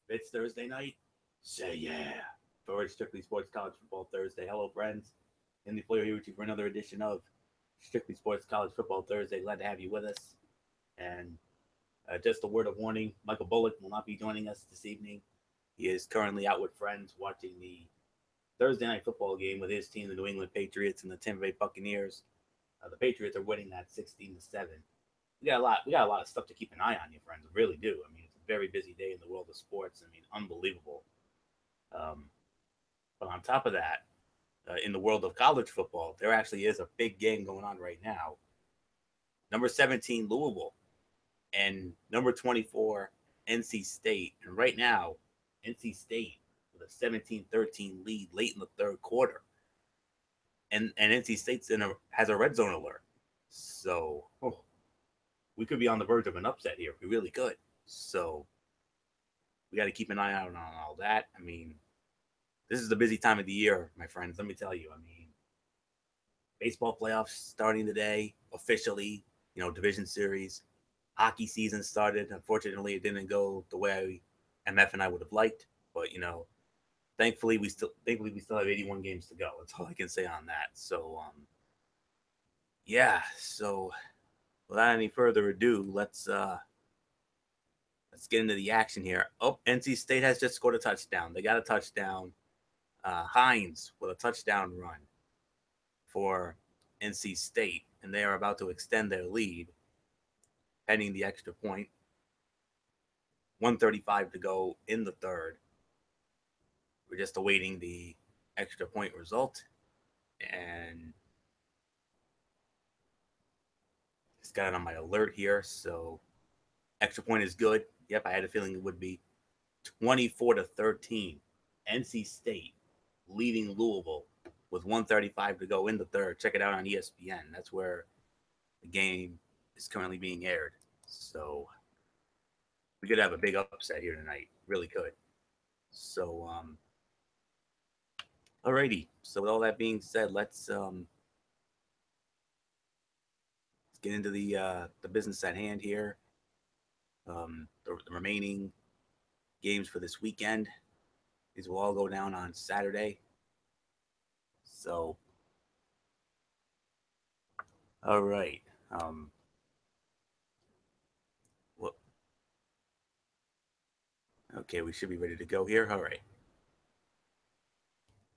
It's Thursday night. Say yeah. For Strictly Sports College Football Thursday. Hello, friends. Andy Flair here with you for another edition of Strictly Sports College Football Thursday. Glad to have you with us. And just a word of warning, Michael Bullock will not be joining us this evening. He is currently out with friends watching the Thursday night football game with his team, the New England Patriots and the Tampa Bay Buccaneers. The Patriots are winning that 16-7. We got a lot of stuff to keep an eye on, you friends. We really do. I mean, it's a very busy day in the world of sports. I mean, unbelievable. Um, but on top of that, in the world of college football, there actually is a big game going on right now. Number 17 Louisville and number 24 NC State. And right now, NC State with a 17-13 lead late in the third quarter. And NC State's has a red zone alert. So we could be on the verge of an upset here. We really could. So we got to keep an eye out on all that. I mean, this is the busy time of the year, my friends. Let me tell you. I mean, baseball playoffs starting today officially. Division series. Hockey season started. Unfortunately, it didn't go the way MF and I would have liked, but thankfully we still have 81 games to go. That's all I can say on that. So yeah. So without any further ado, let's get into the action here. Oh, NC State has just scored a touchdown. They got a touchdown. Hines with a touchdown run for NC State, and they are about to extend their lead, heading the extra point. 135 to go in the third. We're just awaiting the extra point result, and just got it on my alert here. So extra point is good. Yep, I had a feeling it would be. 24-13. NC State leading Louisville with 135 to go in the third. Check it out on ESPN. That's where the game is currently being aired. So we could have a big upset here tonight. Really could. So alrighty. So with all that being said, let's get into the business at hand here. The remaining games for this weekend. These will all go down on Saturday. So all right. Well, okay, we should be ready to go here. All right.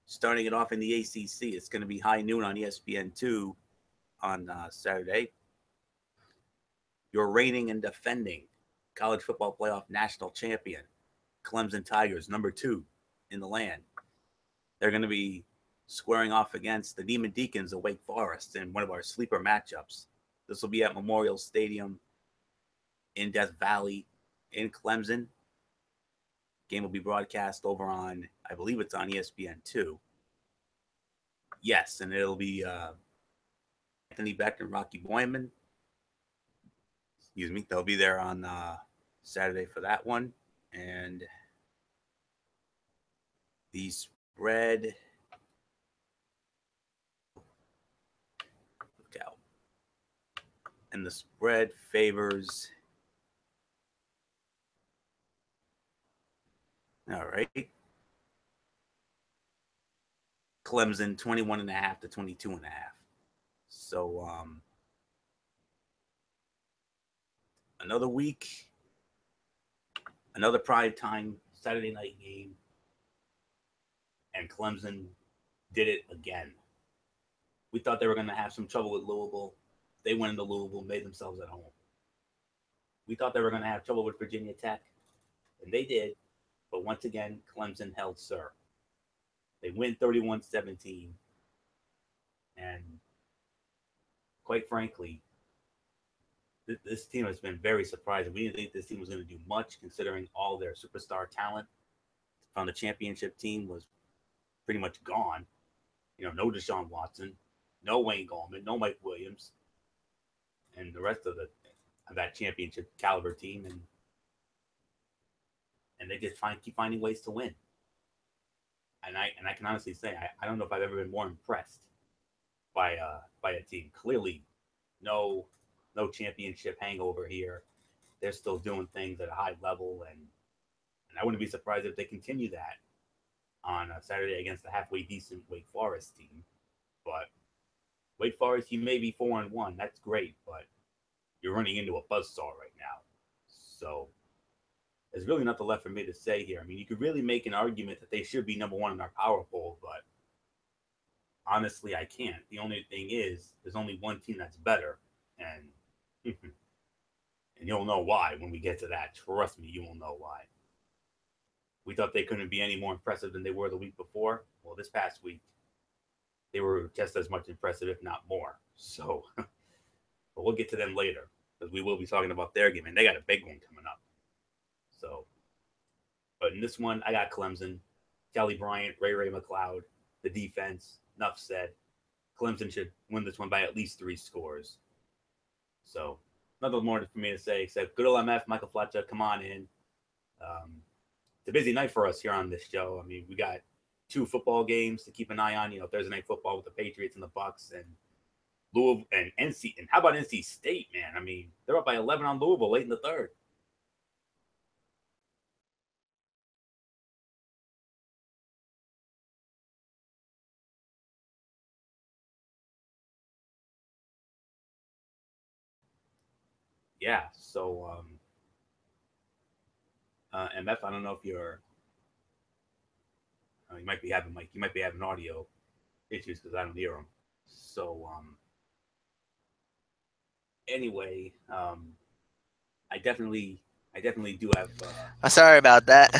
Starting it off in the ACC, it's going to be high noon on ESPN2 on Saturday. Your reigning and defending college football playoff national champion, Clemson Tigers, number 2 in the land. They're going to be squaring off against the Demon Deacons of Wake Forest in one of our sleeper matchups. This will be at Memorial Stadium in Death Valley in Clemson. Game will be broadcast over on, I believe it's on ESPN2. Yes, and it'll be Anthony Beck and Rocky Boyman. Excuse me. They'll be there on Saturday for that one. And the spread. Look out. And the spread favors. All right. Clemson 21.5 to 22.5. So another week, another prime time Saturday night game, and Clemson did it again. We thought they were going to have some trouble with Louisville. They went into Louisville, made themselves at home. We thought they were going to have trouble with Virginia Tech, and they did. But once again, Clemson held serve. They win 31-17, and quite frankly, this team has been very surprising. We didn't think this team was going to do much, considering all their superstar talent from the championship team was pretty much gone. No Deshaun Watson, no Wayne Gallman, no Mike Williams, and the rest of that championship caliber team, and they just keep finding ways to win. And I can honestly say I don't know if I've ever been more impressed by a team. Clearly, no no championship hangover here. They're still doing things at a high level, and And I wouldn't be surprised if they continue that on Saturday against the halfway decent Wake Forest team. But Wake Forest, you may be 4-1. That's great, but you're running into a buzzsaw right now. So there's really nothing left for me to say here. I mean, you could really make an argument that they should be number one in our power poll, but honestly, I can't. The only thing is, there's only one team that's better, and and you'll know why when we get to that. Trust me, you will know why. We thought they couldn't be any more impressive than they were the week before. Well, this past week, they were just as much impressive, if not more. So, but we'll get to them later because we will be talking about their game, and they got a big one coming up. So, but in this one, I got Clemson, Kelly Bryant, Ray McLeod, the defense. Enough said. Clemson should win this one by at least 3 scores. So, nothing more for me to say except good old MF, Michael Fletcher, come on in. It's a busy night for us here on this show. I mean, we got 2 football games to keep an eye on. You know, Thursday night football with the Patriots and the Bucks, and Louisville and NC. And how about NC State, man? I mean, they're up by 11 on Louisville late in the third. Yeah. So, MF, I don't know if you're. You might be having Mike. You might be having audio issues because I don't hear them. So, anyway, I definitely do have. Sorry about that.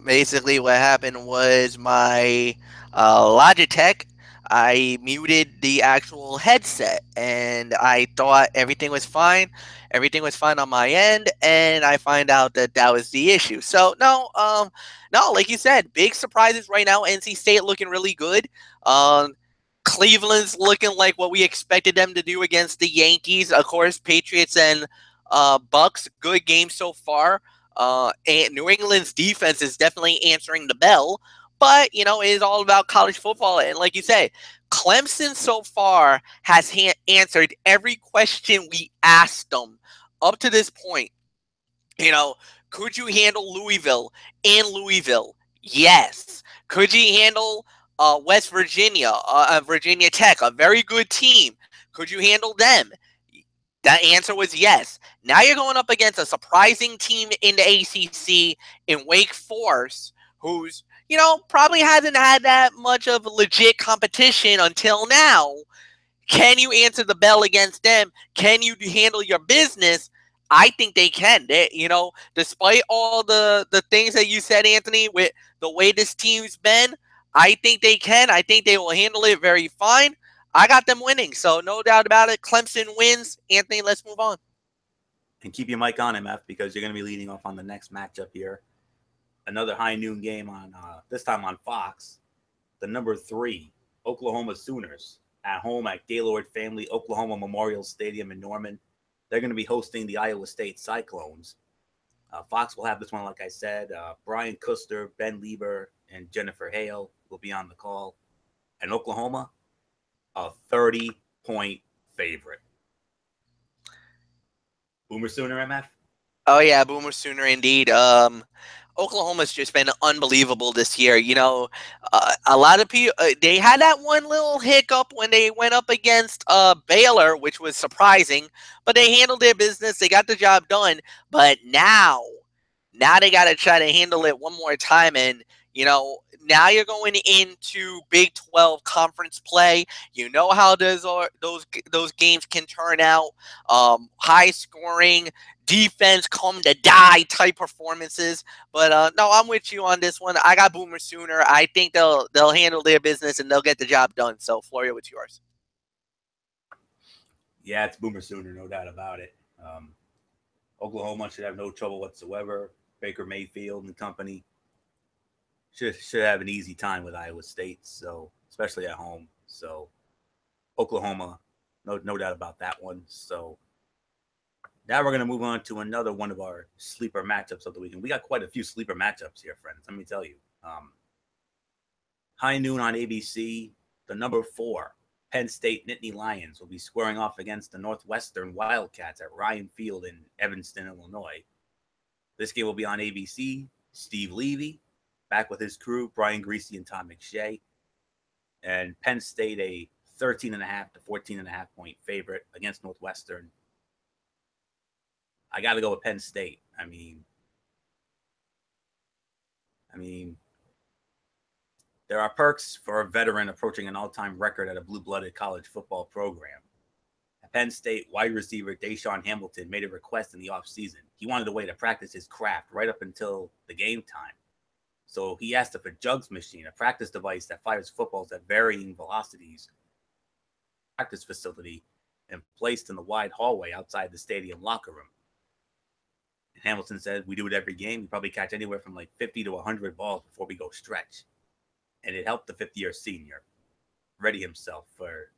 Basically, what happened was my Logitech. I muted the actual headset, and I thought everything was fine. Everything was fine on my end, and I find out that that was the issue. So no, like you said, big surprises right now. NC State looking really good. Um, Cleveland's looking like what we expected them to do against the Yankees. Of course, Patriots and Bucks, good game so far. And New England's defense is definitely answering the bell, but it is all about college football. And like you say, Clemson so far has answered every question we asked them up to this point. You know, could you handle Louisville in Louisville? Yes. Could you handle West Virginia, Virginia Tech, a very good team? Could you handle them? That answer was yes. Now you're going up against a surprising team in the ACC in Wake Forest, who's, probably hasn't had that much of legit competition until now. Can you answer the bell against them? Can you handle your business? I think they can. Despite all the things that you said, Anthony, with the way this team's been, I think they can. I think they will handle it very fine. I got them winning, so no doubt about it. Clemson wins. Anthony, let's move on. And keep your mic on, MF, because you're going to be leading off on the next matchup here. Another high noon game on this time on Fox. The number 3 Oklahoma Sooners at home at Gaylord Family Oklahoma Memorial Stadium in Norman. They're going to be hosting the Iowa State Cyclones. Fox will have this one, like I said. Brian Custer, Ben Lieber, and Jennifer Hale will be on the call. And Oklahoma, a 30-point favorite. Boomer Sooner, MF? Oh yeah, Boomer Sooner indeed. Oklahoma's just been unbelievable this year. A lot of people they had that one little hiccup when they went up against Baylor, which was surprising, but they handled their business. They got the job done. But now they got to try to handle it one more time, and now you're going into Big 12 conference play. You know how those games can turn out. High scoring, defense come to die type performances. But no, I'm with you on this one. I got Boomer Sooner. I think they'll handle their business and they'll get the job done. So Florio, what's yours? Yeah, it's Boomer Sooner, no doubt about it. Oklahoma should have no trouble whatsoever. Baker Mayfield and company should have an easy time with Iowa State, so especially at home. So Oklahoma, no doubt about that one. So now we're going to move on to another one of our sleeper matchups of the weekend. We got quite a few sleeper matchups here, friends. Let me tell you. High noon on ABC, the number 4 Penn State Nittany Lions will be squaring off against the Northwestern Wildcats at Ryan Field in Evanston, Illinois. This game will be on ABC. Steve Levy, back with his crew, Brian Greasy and Tom McShay. And Penn State, a 13.5 to 14.5 point favorite against Northwestern. I got to go with Penn State. I mean, there are perks for a veteran approaching an all-time record at a blue-blooded college football program. At Penn State, wide receiver Deshaun Hamilton made a request in the offseason. He wanted a way to practice his craft right up until the game time. So he asked if a jugs machine, a practice device that fires footballs at varying velocities, practice facility, and placed in the wide hallway outside the stadium locker room. And Hamilton said, we do it every game. We probably catch anywhere from like 50 to 100 balls before we go stretch. And it helped the fifth-year senior ready himself for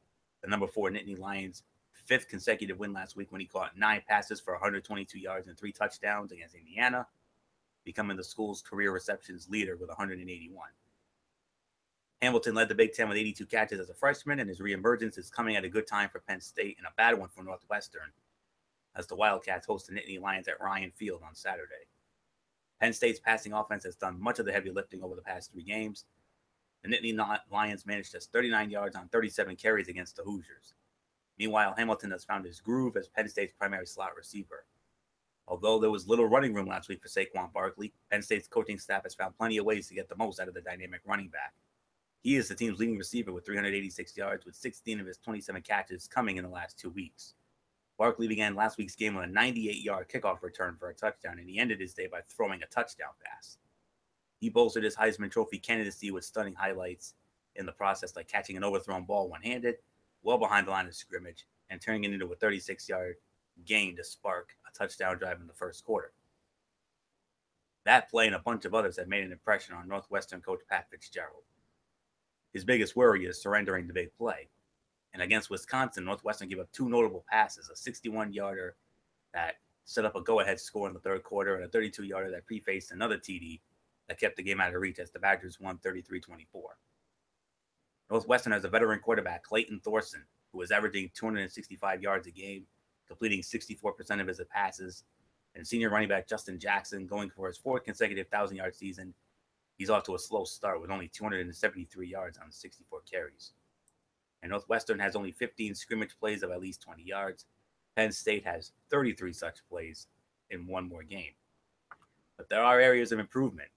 the number 4 Nittany Lions' 5th consecutive win last week when he caught 9 passes for 122 yards and 3 touchdowns against Indiana, becoming the school's career receptions leader with 181. Hamilton led the Big Ten with 82 catches as a freshman, and his reemergence is coming at a good time for Penn State and a bad one for Northwestern, as the Wildcats host the Nittany Lions at Ryan Field on Saturday. Penn State's passing offense has done much of the heavy lifting over the past 3 games. The Nittany Lions managed just 39 yards on 37 carries against the Hoosiers. Meanwhile, Hamilton has found his groove as Penn State's primary slot receiver. Although there was little running room last week for Saquon Barkley, Penn State's coaching staff has found plenty of ways to get the most out of the dynamic running back. He is the team's leading receiver with 386 yards, with 16 of his 27 catches coming in the last 2 weeks. Barkley began last week's game with a 98-yard kickoff return for a touchdown, and he ended his day by throwing a touchdown pass. He bolstered his Heisman Trophy candidacy with stunning highlights in the process, like catching an overthrown ball one-handed, well behind the line of scrimmage, and turning it into a 36-yard gain to spark a touchdown drive in the first quarter. That play and a bunch of others have made an impression on Northwestern coach Pat Fitzgerald. His biggest worry is surrendering the big play. And against Wisconsin, Northwestern gave up 2 notable passes, a 61-yarder that set up a go-ahead score in the third quarter and a 32-yarder that prefaced another TD that kept the game out of reach as the Badgers won 33-24. Northwestern has a veteran quarterback, Clayton Thorson, who is averaging 265 yards a game, completing 64% of his passes, and senior running back Justin Jackson going for his 4th consecutive 1,000-yard season. He's off to a slow start with only 273 yards on 64 carries. And Northwestern has only 15 scrimmage plays of at least 20 yards. Penn State has 33 such plays in 1 more game. But there are areas of improvement.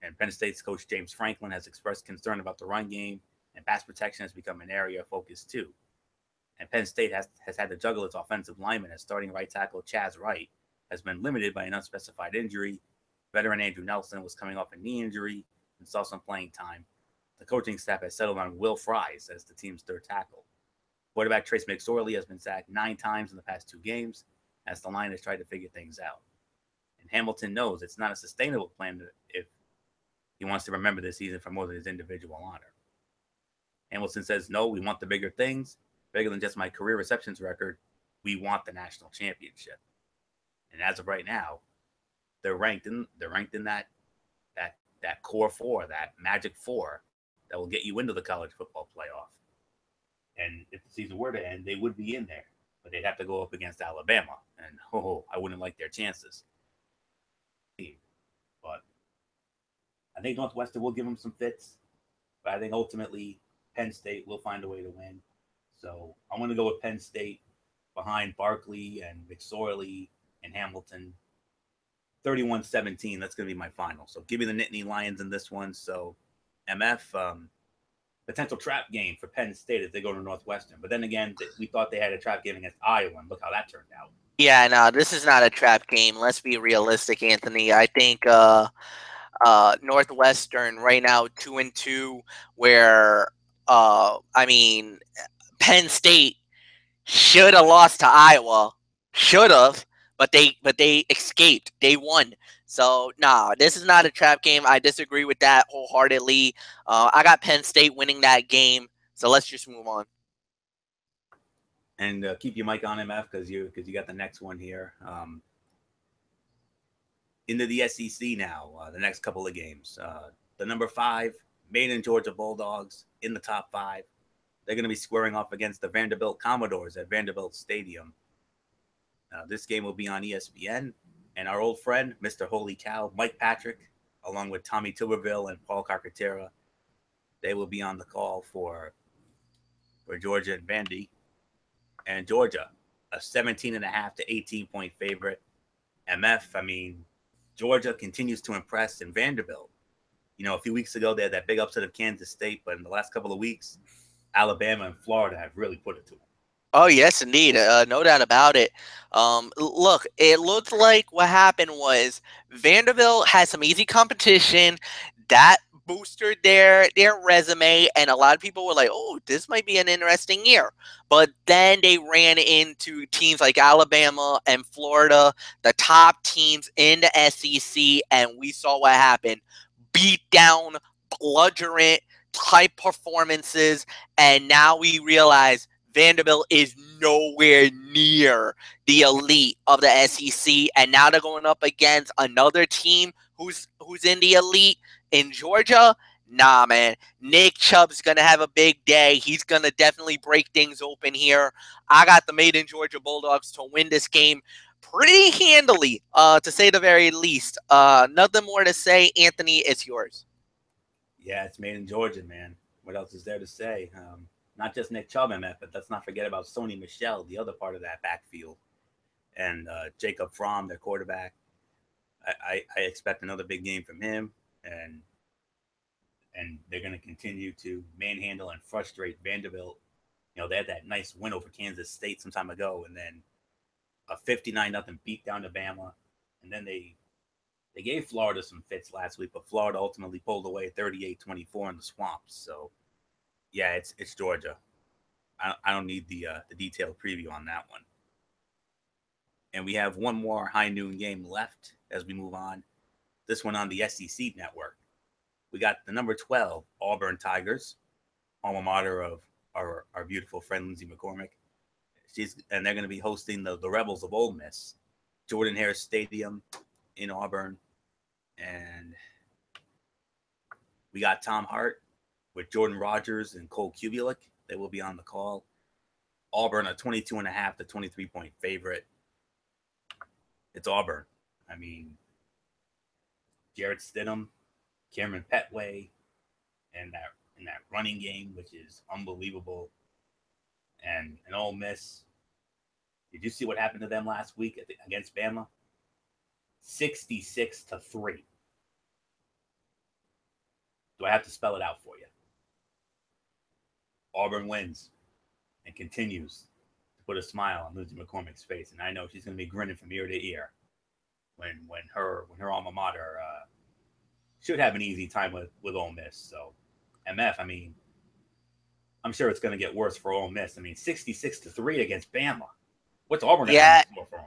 And Penn State's coach James Franklin has expressed concern about the run game, and pass protection has become an area of focus too. And Penn State has had to juggle its offensive lineman as starting right tackle Chaz Wright has been limited by an unspecified injury. Veteran Andrew Nelson was coming off a knee injury and saw some playing time. The coaching staff has settled on Will Fries as the team's 3rd tackle. Quarterback Trace McSorley has been sacked 9 times in the past 2 games as the line has tried to figure things out. And Hamilton knows it's not a sustainable plan if he wants to remember this season for more than his individual honor. Hamilton says, no, we want the bigger things, bigger than just my career receptions record. We want the national championship. And as of right now, they're ranked in that core 4, that magic 4 that will get you into the college football playoff. And if the season were to end, they would be in there, but they'd have to go up against Alabama, and I wouldn't like their chances. But I think Northwestern will give them some fits, but I think ultimately Penn State will find a way to win. So I'm going to go with Penn State behind Barkley and McSorley and Hamilton. 31-17, that's going to be my final. So give me the Nittany Lions in this one. So MF, potential trap game for Penn State if they go to Northwestern. But then again, we thought they had a trap game against Iowa, and look how that turned out. Yeah, no, this is not a trap game. Let's be realistic, Anthony. I think Northwestern right now 2-2, where Penn State should have lost to Iowa, but they escaped. They won. So this is not a trap game. I disagree with that wholeheartedly. I got Penn State winning that game. So let's just move on. And keep your mic on, MF, because you got the next one here. Into the SEC now, the next couple of games. The number 5, Maine and Georgia Bulldogs in the top 5. They're going to be squaring off against the Vanderbilt Commodores at Vanderbilt Stadium. This game will be on ESPN, And our old friend, Mr. Holy Cow, Mike Patrick, along with Tommy Tuberville and Paul Carcaterra, they will be on the call for Georgia and Vandy. And Georgia, a 17.5 to 18-point favorite. MF, I mean, Georgia continues to impress, and Vanderbilt. A few weeks ago they had that big upset of Kansas State, but in the last couple of weeks, Alabama and Florida have really put it to them. Oh, yes, indeed. No doubt about it. Look, it looked like what happened was Vanderbilt had some easy competition that boosted their resume, and a lot of people were like, oh, this might be an interesting year. But then they ran into teams like Alabama and Florida, the top teams in the SEC, and we saw what happened. Beat down, belligerent type performances, and now we realize Vanderbilt is nowhere near the elite of the SEC, and now they're going up against another team who's in the elite in Georgia. Nah, man. Nick Chubb's going to have a big day. He's going to definitely break things open here. I got the Made in Georgia Bulldogs to win this game pretty handily, to say the very least. Nothing more to say. Anthony, it's yours. Yeah, it's Made in Georgia, man. What else is there to say? Not just Nick Chubb, MF, but let's not forget about Sony Michel, the other part of that backfield, and Jacob Fromm, their quarterback. I expect another big game from him, and they're going to continue to manhandle and frustrate Vanderbilt. They had that nice win over Kansas State some time ago, and then a 59-0 beat down to Bama, and then they gave Florida some fits last week, but Florida ultimately pulled away 38-24 in the swamps. So, yeah, it's Georgia. I don't need the detailed preview on that one. And we have one more high noon game left as we move on. This one on the SEC network. We got the number 12 Auburn Tigers, alma mater of our beautiful friend Lindsay McCormick. And they're going to be hosting the Rebels of Ole Miss, Jordan-Hare Stadium in Auburn. And we got Tom Hart with Jordan Rogers and Cole Kubelik. They will be on the call. Auburn, a 22.5 to 23-point favorite. It's Auburn. I mean, Jarrett Stidham, Cameron Petway, and that running game, which is unbelievable. And Ole Miss, did you see what happened to them last week against Bama? 66-3. Do I have to spell it out for you? Auburn wins and continues to put a smile on Lindsay McCormick's face, and I know she's going to be grinning from ear to ear when her alma mater should have an easy time with Ole Miss. So, MF, I mean, I'm sure it's going to get worse for Ole Miss. I mean, 66-3 against Bama. What's Auburn have to score for them?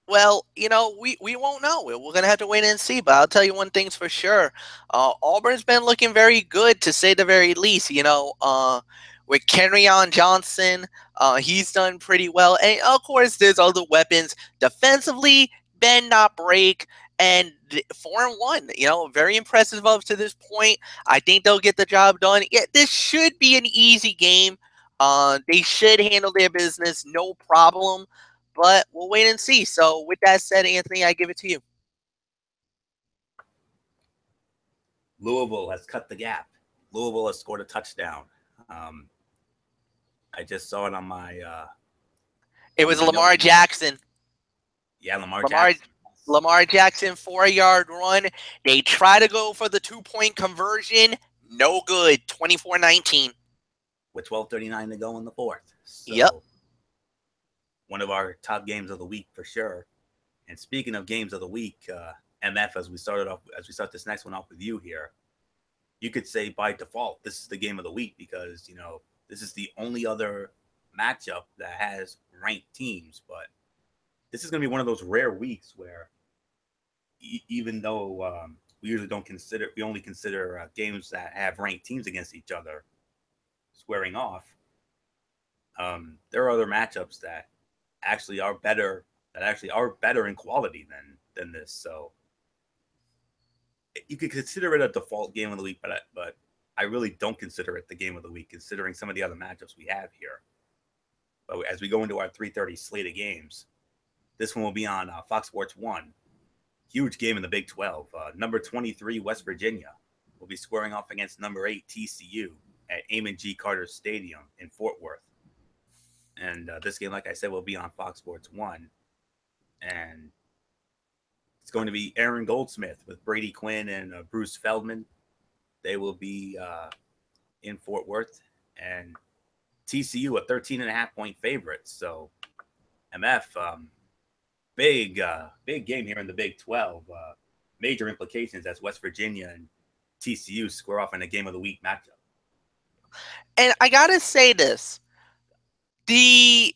Well, we won't know. We're going to have to wait and see. But I'll tell you one thing's for sure. Auburn's been looking very good, to say the very least. With Kenryon Johnson, he's done pretty well. And, of course, there's other weapons. Defensively, bend not break. And 4-1, very impressive up to this point. I think they'll get the job done. Yeah, this should be an easy game. They should handle their business, no problem. But we'll wait and see. So with that said, Anthony, I give it to you. Louisville has cut the gap. Louisville has scored a touchdown. I just saw it on my. It was Lamar Jackson. Yeah, Lamar Jackson. Lamar Jackson, 4-yard run. They try to go for the 2-point conversion. No good. 24-19. With 12:39 to go in the fourth. So, yep. One of our top games of the week for sure. And speaking of games of the week, MF, as we start this next one off with you here, you could say by default this is the game of the week because this is the only other matchup that has ranked teams. But this is going to be one of those rare weeks where, even though we only consider games that have ranked teams against each other squaring off, there are other matchups that actually are better in quality than this. So you could consider it a default game of the week, but I really don't consider it the game of the week considering some of the other matchups we have here. But as we go into our 3:30 slate of games, this one will be on Fox Sports 1. huge game in the Big 12. Number 23 West Virginia will be squaring off against number 8 TCU at Amon G. Carter Stadium in Fort Worth. And this game, like I said, will be on Fox Sports 1. And it's going to be Aaron Goldsmith with Brady Quinn and Bruce Feldman. They will be in Fort Worth. And TCU, a 13.5-point favorite. So, MF, big game here in the Big 12. Major implications as West Virginia and TCU square off in a game of the week matchup. And I gotta say this: the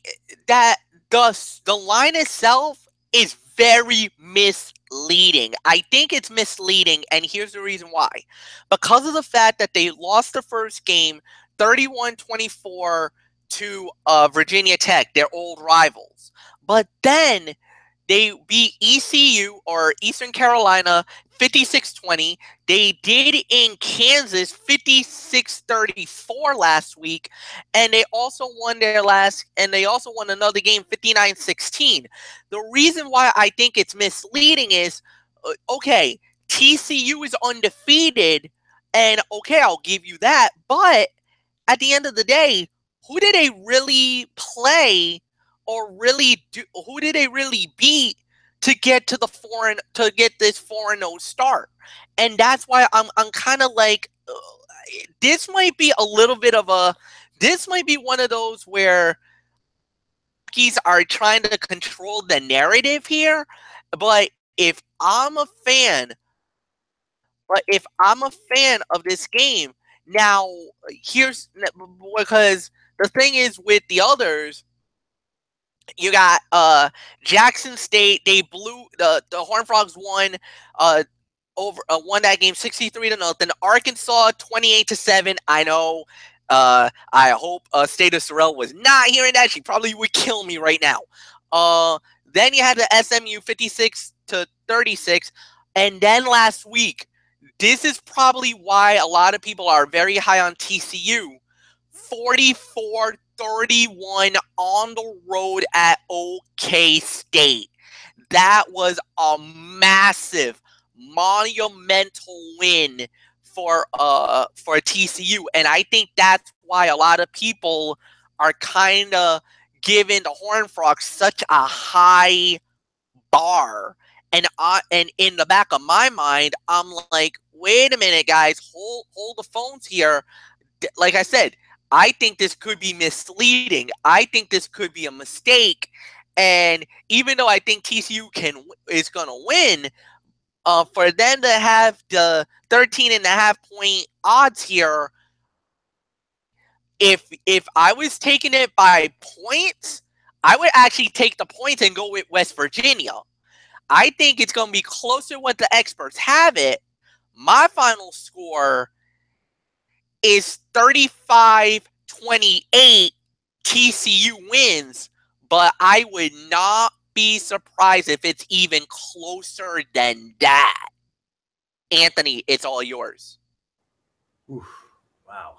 line itself is very misleading. I think it's misleading, and here's the reason why: because of the fact that they lost the first game, 31-24 to Virginia Tech, their old rivals, but then they beat ECU or Eastern Carolina 56-20. They did in Kansas 56-34 last week, and they also won another game 59-16. The reason why I think it's misleading is, okay, TCU is undefeated, and okay, I'll give you that, but at the end of the day, who did they really play or who did they really beat to get to this 4-0 start? And that's why I'm kind of like, this might be one of those where Rockies are trying to control the narrative here. But if I'm a fan of this game, now because the thing is with the others, you got Jackson State. They blew the Horned Frogs won won that game 63-0. Arkansas 28-7. I know. I hope Stata Sorrell was not hearing that. She probably would kill me right now. Then you had the SMU 56-36, and then last week, this is probably why a lot of people are very high on TCU. 44-31 on the road at OK State. That was a massive, monumental win for TCU, and I think that's why a lot of people are kind of giving the Horned Frogs such a high bar. And in the back of my mind, I'm like, wait a minute, guys, hold the phones here. Like I said, I think this could be misleading. I think this could be a mistake. And even though I think TCU is going to win, for them to have the 13.5-point odds here, if I was taking it by points, I would actually take the points and go with West Virginia. I think it's going to be closer what the experts have it. My final score is 35-28. TCU wins, but I would not be surprised if it's even closer than that. Anthony, it's all yours. Oof, wow.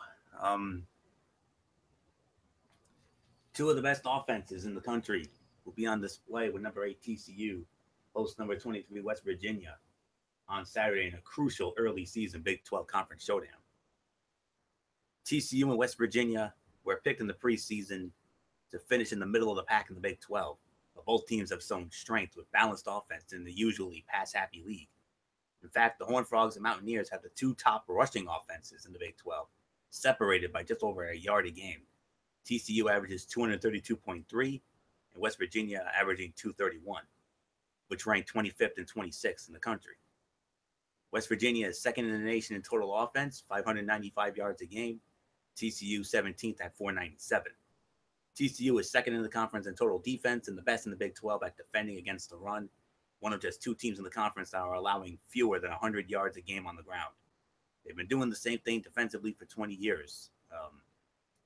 Two of the best offenses in the country will be on display with number 8 TCU host number 23 West Virginia on Saturday in a crucial early season Big 12 Conference showdown. TCU and West Virginia were picked in the preseason to finish in the middle of the pack in the Big 12. But both teams have shown strength with balanced offense in the usually pass-happy league. In fact, the Horned Frogs and Mountaineers have the two top rushing offenses in the Big 12, separated by just over a yard a game. TCU averages 232.3, and West Virginia averaging 231, which ranked 25th and 26th in the country. West Virginia is second in the nation in total offense, 595 yards a game. TCU 17th at 497. TCU is second in the conference in total defense and the best in the Big 12 at defending against the run, one of just two teams in the conference that are allowing fewer than 100 yards a game on the ground. They've been doing the same thing defensively for 20 years,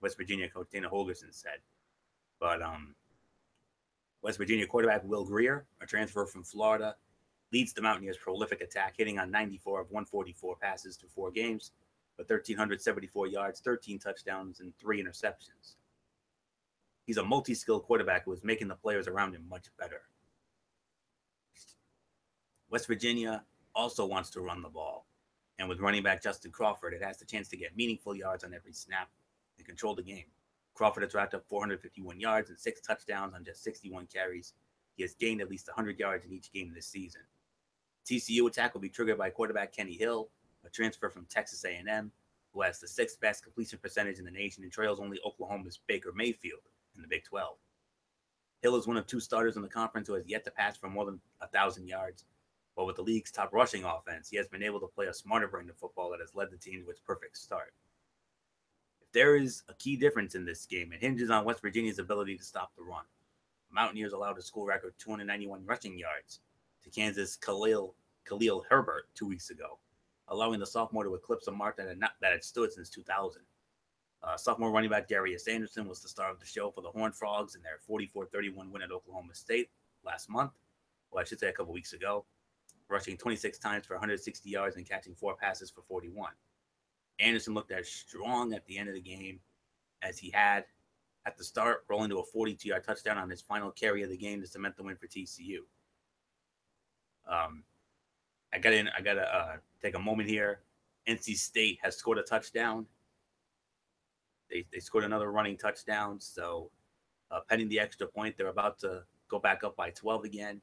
West Virginia coach Dana Holgorsen said. But West Virginia quarterback Will Grier, a transfer from Florida, leads the Mountaineers' prolific attack, hitting on 94 of 144 passes through 4 games, with 1,374 yards, 13 touchdowns, and 3 interceptions. He's a multi-skilled quarterback who is making the players around him much better. West Virginia also wants to run the ball. And with running back Justin Crawford, it has the chance to get meaningful yards on every snap and control the game. Crawford has racked up 451 yards and 6 touchdowns on just 61 carries. He has gained at least 100 yards in each game this season. TCU attack will be triggered by quarterback Kenny Hill, a transfer from Texas A&M, who has the 6th best completion percentage in the nation and trails only Oklahoma's Baker Mayfield in the Big 12. Hill is one of 2 starters in the conference who has yet to pass for more than 1,000 yards, but with the league's top rushing offense, he has been able to play a smarter brand of football that has led the team to its perfect start. If there is a key difference in this game, it hinges on West Virginia's ability to stop the run. The Mountaineers allowed a school record 291 rushing yards to Kansas' Khalil Herbert 2 weeks ago, allowing the sophomore to eclipse a mark that had stood since 2000. Sophomore running back Darius Anderson was the star of the show for the Horned Frogs in their 44-31 win at Oklahoma State last month, well, I should say a couple weeks ago, rushing 26 times for 160 yards and catching 4 passes for 41. Anderson looked as strong at the end of the game as he had at the start, rolling to a 42-yard touchdown on his final carry of the game to cement the win for TCU. I gotta take a moment here. NC State has scored a touchdown. They scored another running touchdown. So, pending the extra point, they're about to go back up by 12 again.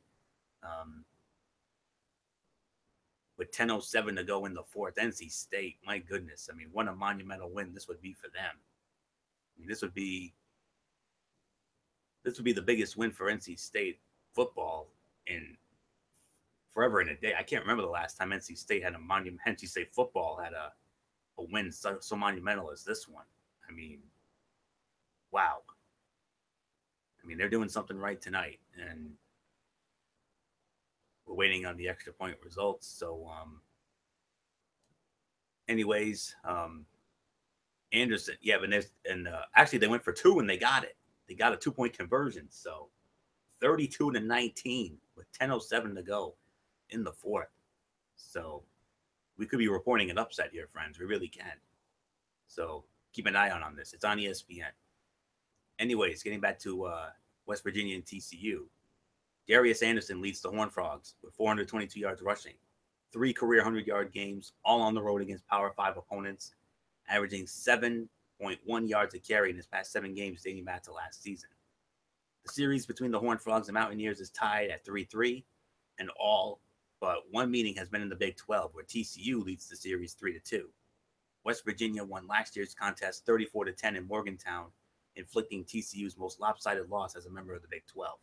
With 10:07 to go in the fourth, NC State, my goodness. I mean, what a monumental win this would be for them. I mean, this would be the biggest win for NC State football in forever and a day. I can't remember the last time NC State had NC State football had a win so monumental as this one. I mean, wow. I mean, they're doing something right tonight, and we're waiting on the extra point results. So, anyways, Anderson, yeah, but actually they went for 2 and they got it. They got a 2-point conversion. So, 32-19 with 10:07 to go in the fourth. So, we could be reporting an upset here, friends. We really can. So, keep an eye on this. It's on ESPN. Anyways, getting back to West Virginia and TCU. Darius Anderson leads the Horned Frogs with 422 yards rushing, 3 career 100-yard games, all on the road against Power 5 opponents, averaging 7.1 yards a carry in his past 7 games dating back to last season. The series between the Horned Frogs and Mountaineers is tied at 3-3, and all but one meeting has been in the Big 12, where TCU leads the series 3-2. West Virginia won last year's contest 34-10 in Morgantown, inflicting TCU's most lopsided loss as a member of the Big 12.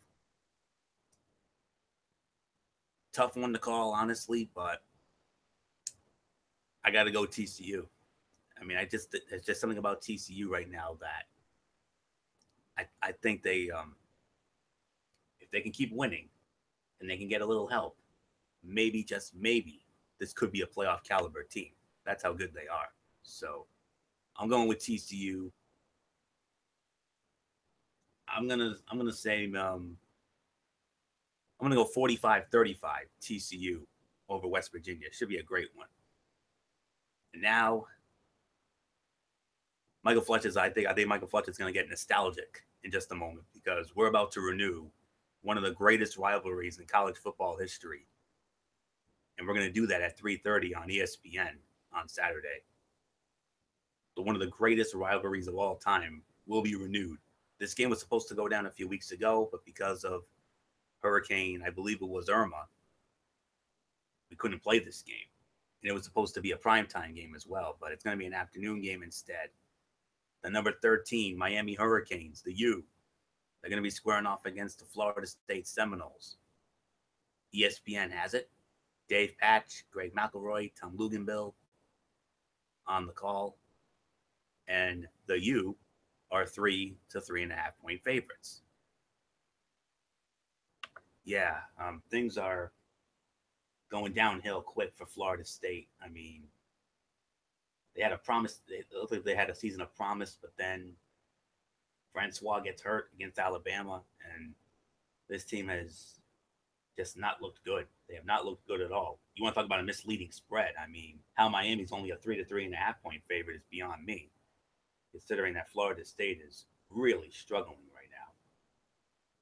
Tough one to call, honestly, but I got to go TCU. I mean, there's just something about TCU right now that I think they, if they can keep winning and they can get a little help, maybe, just maybe, this could be a playoff caliber team. That's how good they are. So I'm going with TCU. I'm gonna say I'm gonna go 45-35 TCU over West Virginia. It should be a great one. And now Michael Fletcher's, I think Michael Fletcher's gonna get nostalgic in just a moment, because we're about to renew one of the greatest rivalries in college football history. And we're gonna do that at 3:30 on ESPN on Saturday. So one of the greatest rivalries of all time will be renewed. This game was supposed to go down a few weeks ago, but because of Hurricane, I believe it was Irma, we couldn't play this game. And it was supposed to be a primetime game as well, but it's going to be an afternoon game instead. The number 13 Miami Hurricanes, the U, they're going to be squaring off against the Florida State Seminoles. ESPN has it. Dave Patch, Greg McElroy, Tom Luginbill on the call. And the U are 3 to 3.5 point favorites. Yeah, things are going downhill quick for Florida State. I mean, they had a promise. It looked like they had a season of promise, but then Francois gets hurt against Alabama, and this team has just not looked good. They have not looked good at all. You want to talk about a misleading spread? I mean, how Miami's only a 3 to 3.5 point favorite is beyond me, considering that Florida State is really struggling right now.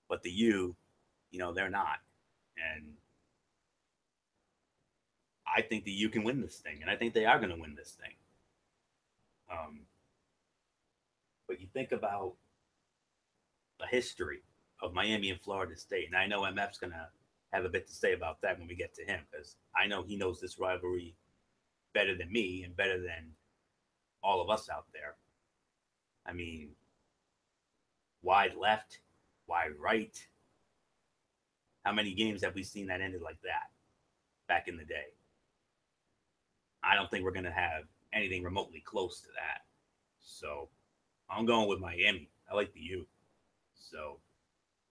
But the U, they're not. And I think the U can win this thing, and I think they are going to win this thing. But you think about the history of Miami and Florida State, and I know MF's going to have a bit to say about that when we get to him, because I know he knows this rivalry better than me and better than all of us out there. I mean, wide left, wide right. How many games have we seen that ended like that back in the day? I don't think we're going to have anything remotely close to that. So I'm going with Miami. I like the U. So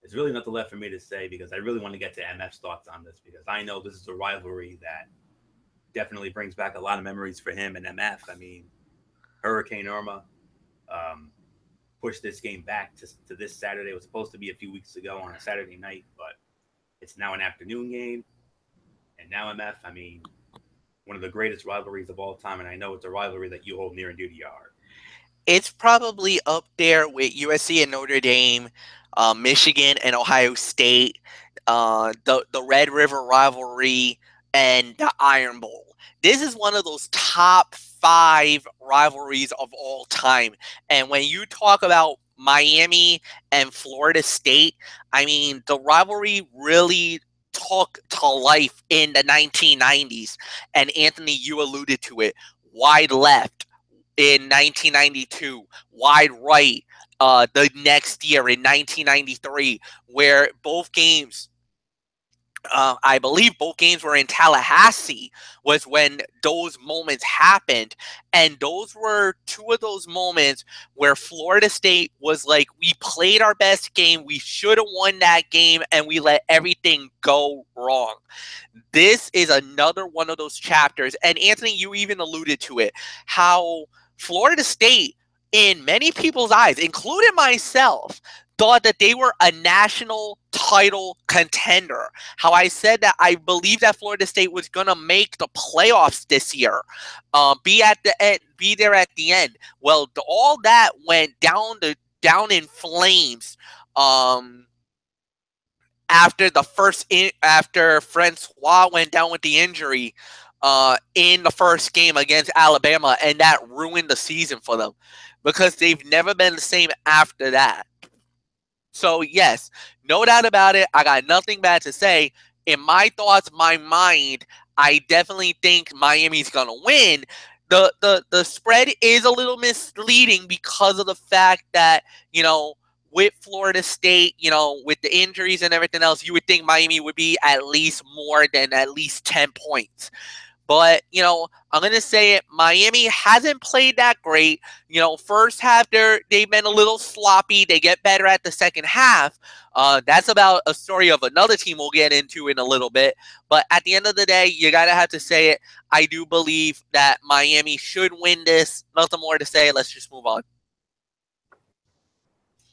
there's really nothing left for me to say because I really want to get to MF's thoughts on this because I know this is a rivalry that definitely brings back a lot of memories for him and MF. I mean, Hurricane Irma pushed this game back to this Saturday. It was supposed to be a few weeks ago on a Saturday night, but it's now an afternoon game. And now MF, I mean, one of the greatest rivalries of all time, and I know it's a rivalry that you hold near and dear to your heart. It's probably up there with USC and Notre Dame, Michigan and Ohio State, the Red River rivalry, and the Iron Bowl. This is one of those top 5 rivalries of all time. And when you talk about Miami and Florida State, I mean, the rivalry really took to life in the 1990s. And Anthony, you alluded to it. Wide left in 1992, wide right the next year in 1993, where both games, I believe both games were in Tallahassee, was when those moments happened. And those were 2 of those moments where Florida State was like, we played our best game, we should have won that game, and we let everything go wrong. This is another one of those chapters. And Anthony, you even alluded to it, how Florida State, in many people's eyes, including myself, thought that they were a national title contender. How I said that I believe that Florida State was going to make the playoffs this year, be there at the end. Well, all that went down in flames after Francois went down with the injury in the first game against Alabama, and that ruined the season for them because they've never been the same after that. So yes, no doubt about it. I got nothing bad to say. In my thoughts, my mind, I definitely think Miami's gonna win. The spread is a little misleading because of the fact that, you know, with Florida State, you know, with the injuries and everything else, you would think Miami would be at least more than at least 10 points. But, you know, I'm going to say it. Miami hasn't played that great. You know, first half, they've been a little sloppy. They get better at the second half. That's about a story of another team we'll get into in a little bit. But at the end of the day, you got to have to say it. I do believe that Miami should win this. Nothing more to say. Let's just move on.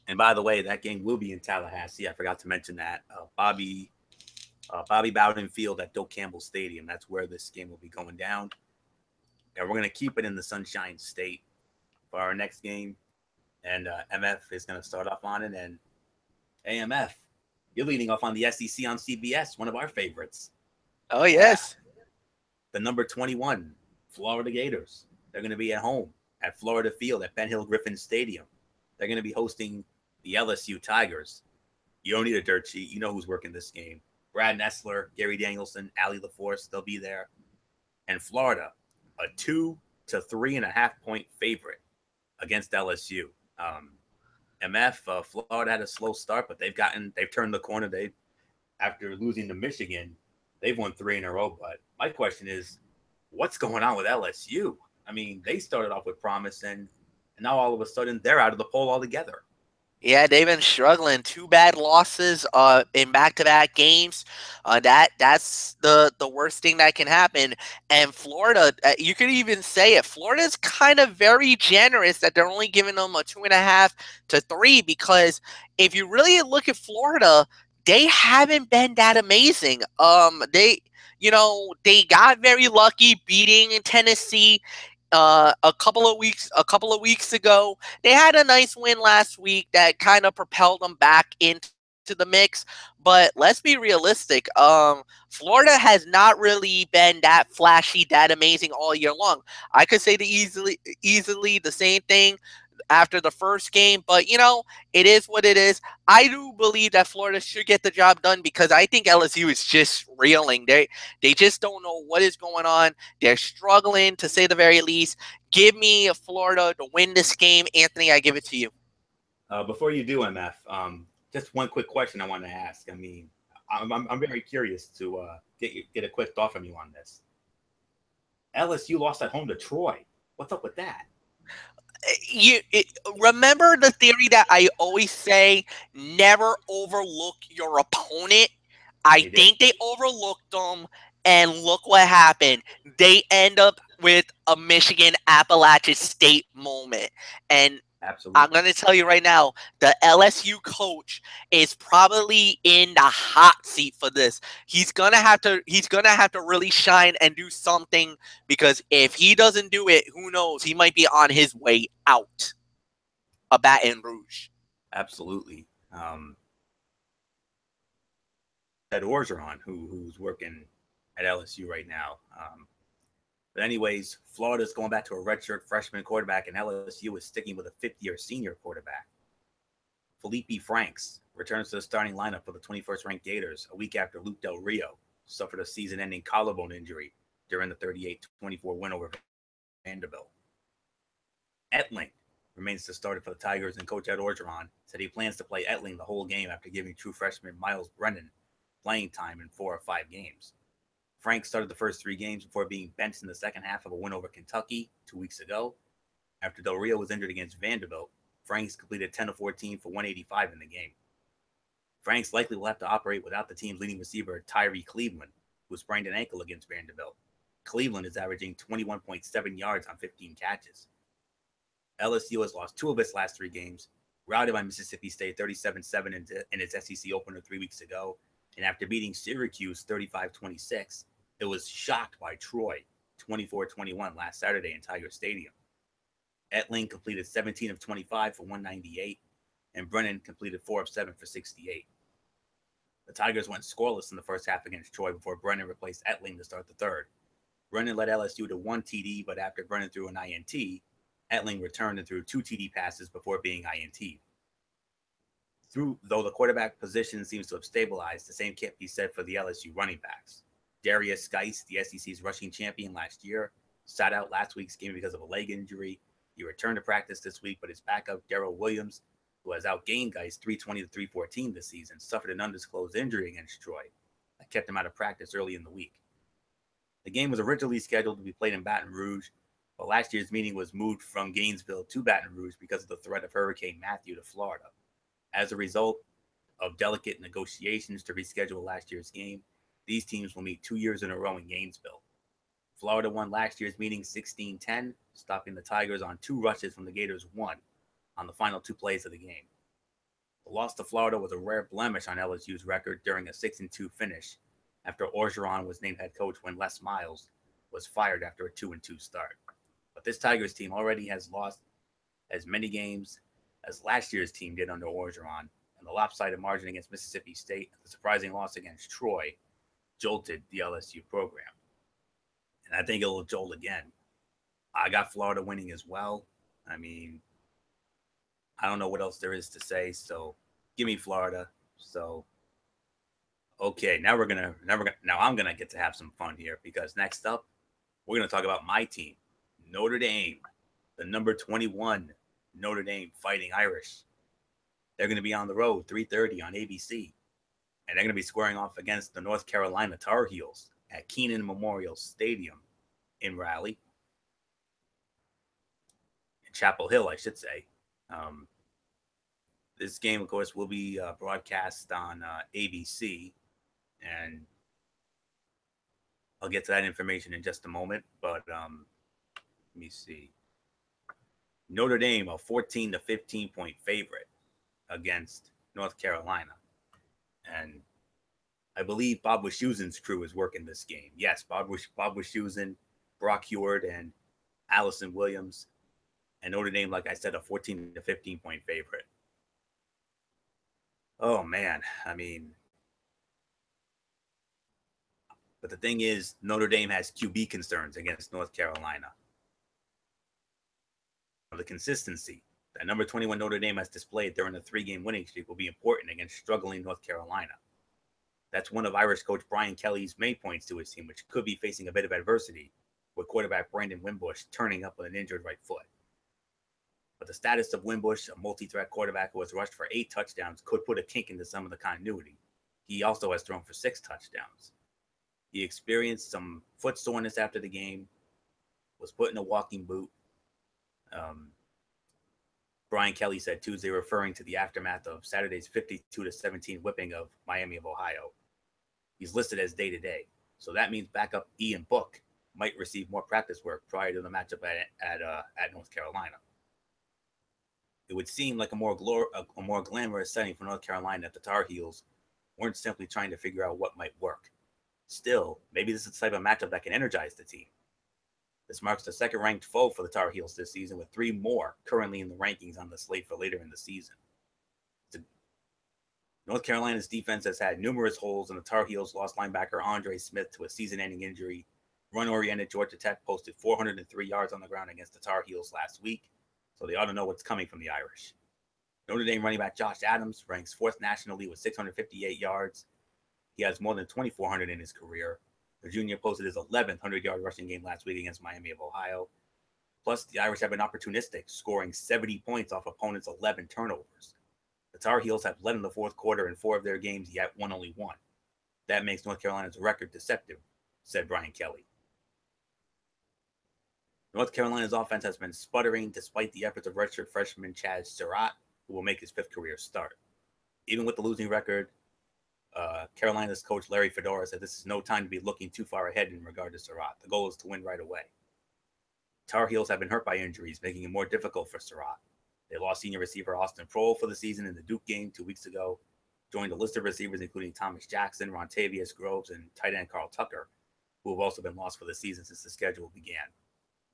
And by the way, that game will be in Tallahassee. I forgot to mention that. Bobby Bowden Field at Doak Campbell Stadium. That's where this game will be going down. And we're going to keep it in the Sunshine State for our next game. And MF is going to start off on it. And AMF, you're leading off on the SEC on CBS, one of our favorites. Oh, yes. The number 21, Florida Gators. They're going to be at home at Florida Field at Ben Hill Griffin Stadium. They're going to be hosting the LSU Tigers. You don't need a dirt sheet. You know who's working this game. Brad Nessler, Gary Danielson, Allie LaForce, they'll be there. And Florida, a 2 to 3.5 point favorite against LSU. Florida had a slow start, but they've turned the corner. After losing to Michigan, they've won 3 in a row. But my question is, what's going on with LSU? I mean, they started off with promise, and now all of a sudden they're out of the poll altogether. Yeah, they've been struggling. 2 bad losses in back-to-back games. That's the worst thing that can happen. And Florida, you could even say it. Florida's kind of very generous that they're only giving them a 2.5 to 3 because if you really look at Florida, they haven't been that amazing. They got very lucky beating Tennessee. A couple of weeks ago. They had a nice win last week that kind of propelled them back into to the mix. But let's be realistic. Florida has not really been that flashy, that amazing all year long. I could say easily the same thing after the first game, but it is what it is. I do believe that Florida should get the job done because I think LSU is just reeling. They just don't know what is going on. They're struggling to say the very least. Give me Florida to win this game, Anthony. I give it to you. Before you do, MF, just one quick question I want to ask. I mean, I'm very curious to get a quick thought from you on this. LSU lost at home to Troy. What's up with that? Remember the theory that I always say: never overlook your opponent. I think they overlooked them, and look what happened. They end up with a Michigan Appalachian State moment, and Absolutely. I'm going to tell you right now, the LSU coach is probably in the hot seat for this. He's going to have to really shine and do something, because if he doesn't do it, who knows? He might be on his way out of Baton Rouge. Absolutely. Ed Orgeron, who's working at LSU right now. But anyways, Florida's going back to a redshirt freshman quarterback, and LSU is sticking with a fifth-year senior quarterback. Felipe Franks returns to the starting lineup for the 21st ranked Gators a week after Luke Del Rio suffered a season-ending collarbone injury during the 38-24 win over Vanderbilt. Etling remains the starter for the Tigers, and Coach Ed Orgeron said he plans to play Etling the whole game after giving true freshman Miles Brennan playing time in 4 or 5 games. Frank started the first 3 games before being benched in the second half of a win over Kentucky 2 weeks ago. After Del Rio was injured against Vanderbilt, Franks completed 10 of 14 for 185 in the game. Franks likely will have to operate without the team's leading receiver, Tyree Cleveland, who sprained an ankle against Vanderbilt. Cleveland is averaging 21.7 yards on 15 catches. LSU has lost 2 of its last 3 games, routed by Mississippi State 37-7 in its SEC opener 3 weeks ago, and after beating Syracuse 35-26, it was shocked by Troy 24-21 last Saturday in Tiger Stadium. Etling completed 17 of 25 for 198, and Brennan completed 4 of 7 for 68. The Tigers went scoreless in the first half against Troy before Brennan replaced Etling to start the third. Brennan led LSU to 1 TD, but after Brennan threw an INT, Etling returned and threw 2 TD passes before being INT'd. Though the quarterback position seems to have stabilized, the same can't be said for the LSU running backs. Darius Geis, the SEC's rushing champion last year, sat out last week's game because of a leg injury. He returned to practice this week, but his backup, Darrell Williams, who has outgained Geis 320 to 314 this season, suffered an undisclosed injury against Troy that kept him out of practice early in the week. The game was originally scheduled to be played in Baton Rouge, but last year's meeting was moved from Gainesville to Baton Rouge because of the threat of Hurricane Matthew to Florida. As a result of delicate negotiations to reschedule last year's game, these teams will meet 2 years in a row in Gainesville. Florida won last year's meeting 16-10, stopping the Tigers on 2 rushes from the Gators' 1 on the final 2 plays of the game. The loss to Florida was a rare blemish on LSU's record during a 6-2 finish after Orgeron was named head coach when Les Miles was fired after a 2-2 start. But this Tigers team already has lost as many games as last year's team did under Orgeron, and the lopsided margin against Mississippi State and the surprising loss against Troy jolted the LSU program. And I think it'll jolt again. I got Florida winning as well. I mean, I don't know what else there is to say, so give me Florida. So okay, now I'm gonna get to have some fun here, because next up we're gonna talk about my team, Notre Dame, the number 21 Notre Dame Fighting Irish. They're going to be on the road 3:30 on ABC, and they're going to be squaring off against the North Carolina Tar Heels at Kenan Memorial Stadium in Raleigh, in Chapel Hill, I should say. This game, of course, will be broadcast on ABC, and I'll get to that information in just a moment. But let me see. Notre Dame, a 14 to 15 point favorite against North Carolina. And I believe Bob Wischusen's crew is working this game. Yes, Bob Wischusen, Brock Huard, and Allison Williams. And Notre Dame, like I said, a 14 to 15 point favorite. Oh man, I mean, but the thing is, Notre Dame has QB concerns against North Carolina. The consistency that number 21 Notre Dame has displayed during the 3-game winning streak will be important against struggling North Carolina. That's one of Irish coach Brian Kelly's main points to his team, which could be facing a bit of adversity with quarterback Brandon Wimbush turning up with an injured right foot. But the status of Wimbush, a multi-threat quarterback who has rushed for 8 touchdowns, could put a kink into some of the continuity. He also has thrown for 6 touchdowns. He experienced some foot soreness after the game, was put in a walking boot. Brian Kelly said Tuesday, referring to the aftermath of Saturday's 52-17 whipping of Miami of Ohio. He's listed as day-to-day, so that means backup Ian Book might receive more practice work prior to the matchup at North Carolina. It would seem like a more glamorous setting for North Carolina if the Tar Heels weren't simply trying to figure out what might work. Still, maybe this is the type of matchup that can energize the team. This marks the second-ranked foe for the Tar Heels this season, with 3 more currently in the rankings on the slate for later in the season. North Carolina's defense has had numerous holes, and the Tar Heels lost linebacker Andre Smith to a season-ending injury. Run-oriented Georgia Tech posted 403 yards on the ground against the Tar Heels last week, so they ought to know what's coming from the Irish. Notre Dame running back Josh Adams ranks 4th nationally with 658 yards. He has more than 2,400 in his career. The junior posted his 11th 100-yard rushing game last week against Miami of Ohio. Plus, the Irish have been opportunistic, scoring 70 points off opponents' 11 turnovers. The Tar Heels have led in the fourth quarter in 4 of their games, yet won only 1. That makes North Carolina's record deceptive, said Brian Kelly. North Carolina's offense has been sputtering despite the efforts of redshirt freshman Chaz Surratt, who will make his 5th career start. Even with the losing record, Carolina's coach Larry Fedora said this is no time to be looking too far ahead in regard to Surratt. The goal is to win right away. Tar Heels have been hurt by injuries, making it more difficult for Surratt. They lost senior receiver Austin Proehl for the season in the Duke game 2 weeks ago, joined a list of receivers including Thomas Jackson, Rontavious Groves, and tight end Carl Tucker, who have also been lost for the season since the schedule began.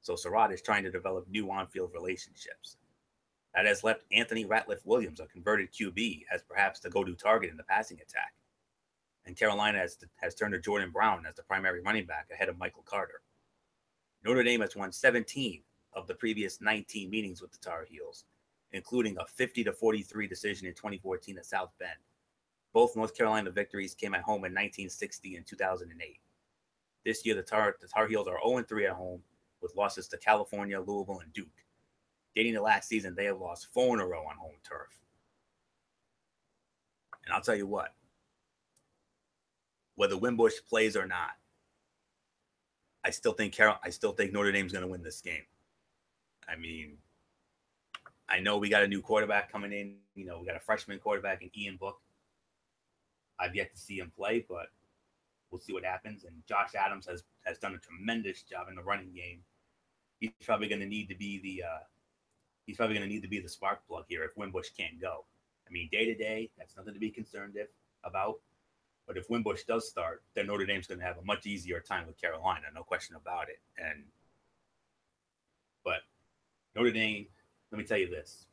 So Surratt is trying to develop new on-field relationships. That has left Anthony Ratliff Williams, a converted QB, as perhaps the go-to target in the passing attack. And Carolina has turned to Jordan Brown as the primary running back ahead of Michael Carter. Notre Dame has won 17 of the previous 19 meetings with the Tar Heels, including a 50-43 decision in 2014 at South Bend. Both North Carolina victories came at home in 1960 and 2008. This year, the Tar Heels are 0-3 at home, with losses to California, Louisville, and Duke. Dating to last season, they have lost 4 in a row on home turf. And I'll tell you what, whether Wimbush plays or not, I still think Notre Dame's going to win this game. I mean, I know we got a new quarterback coming in. We got a freshman quarterback in Ian Book. I've yet to see him play, but we'll see what happens. And Josh Adams has done a tremendous job in the running game. He's probably going to need to be the spark plug here if Wimbush can't go. I mean, day to day, that's nothing to be concerned about. But if Wimbush does start, then Notre Dame's going to have a much easier time with Carolina, no question about it. But Notre Dame, let me tell you this: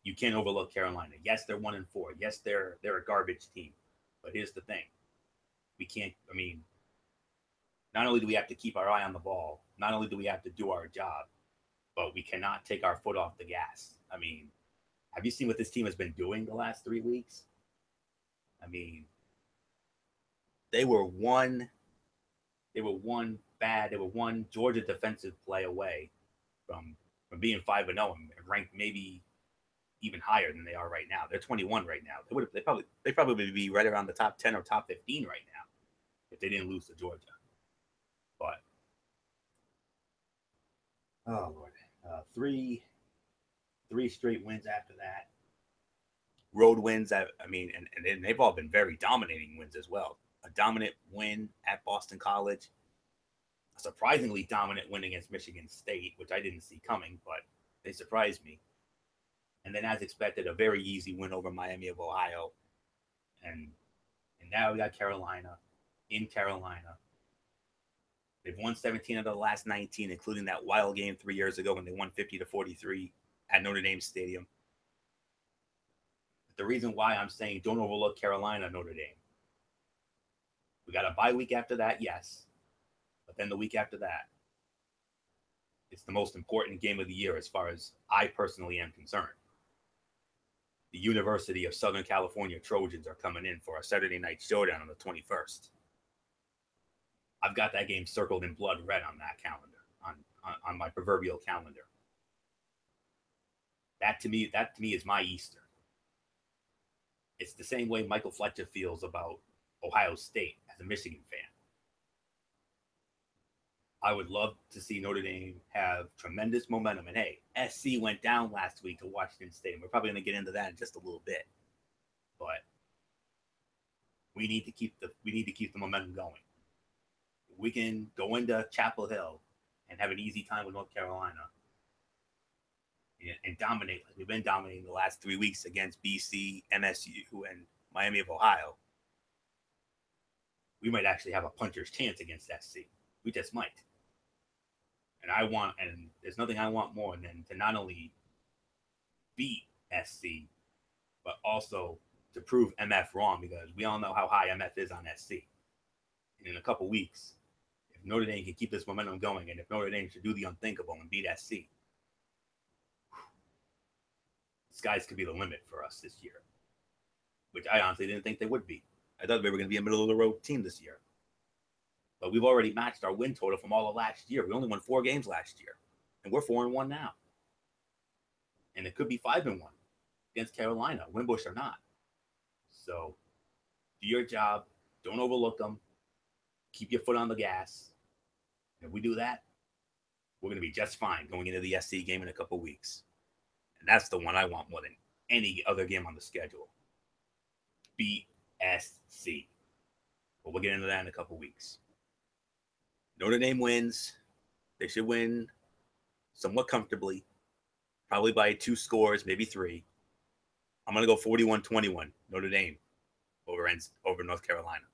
you can't overlook Carolina. Yes, they're 1-4. Yes, they're a garbage team. But here's the thing: we can't. I mean, not only do we have to keep our eye on the ball, not only do we have to do our job, but we cannot take our foot off the gas. I mean, have you seen what this team has been doing the last 3 weeks? I mean, they were one Georgia defensive play away from being 5-0 and ranked maybe even higher than they are right now. They're 21 right now. They probably be right around the top 10 or top 15 right now if they didn't lose to Georgia. But oh Lord, 3 straight wins after that. Road wins. I mean, and they've all been very dominating wins as well. A dominant win at Boston College, a surprisingly dominant win against Michigan State, which I didn't see coming, but they surprised me. And then, as expected, a very easy win over Miami of Ohio. And now we got Carolina in Carolina. They've won 17 of the last 19, including that wild game 3 years ago when they won 50-43 at Notre Dame Stadium. the reason why I'm saying don't overlook Carolina, Notre Dame. We got a bye week after that, yes. But then the week after that, it's the most important game of the year as far as I personally am concerned. The University of Southern California Trojans are coming in for a Saturday night showdown on the 21st. I've got that game circled in blood red on that calendar, on my proverbial calendar. That to me is my Easter. It's the same way Michael Fletcher feels about Ohio State as a Michigan fan. I would love to see Notre Dame have tremendous momentum. And hey, SC went down last week to Washington State. And we're probably going to get into that in just a little bit. But we need to keep the momentum going. We can go into Chapel Hill and have an easy time with North Carolina and dominate like we've been dominating the last 3 weeks against BC, MSU, and Miami of Ohio. We might actually have a puncher's chance against SC. We just might. And there's nothing I want more than to not only beat SC, but also to prove MF wrong, because we all know how high MF is on SC. And in a couple weeks, if Notre Dame can keep this momentum going, and if Notre Dame should do the unthinkable and beat SC, skies could be the limit for us this year, which I honestly didn't think they would be. I thought we were going to be a middle-of-the-road team this year. But we've already matched our win total from all of last year. We only won 4 games last year, and we're 4-1 now. And it could be 5-1 against Carolina, Wimbush or not. So do your job. Don't overlook them. Keep your foot on the gas. And if we do that, we're going to be just fine going into the SC game in a couple weeks. And that's the one I want more than any other game on the schedule. BSC. But we'll get into that in a couple weeks. Notre Dame wins. They should win somewhat comfortably, probably by 2 scores, maybe 3. I'm going to go 41-21, Notre Dame over North Carolina.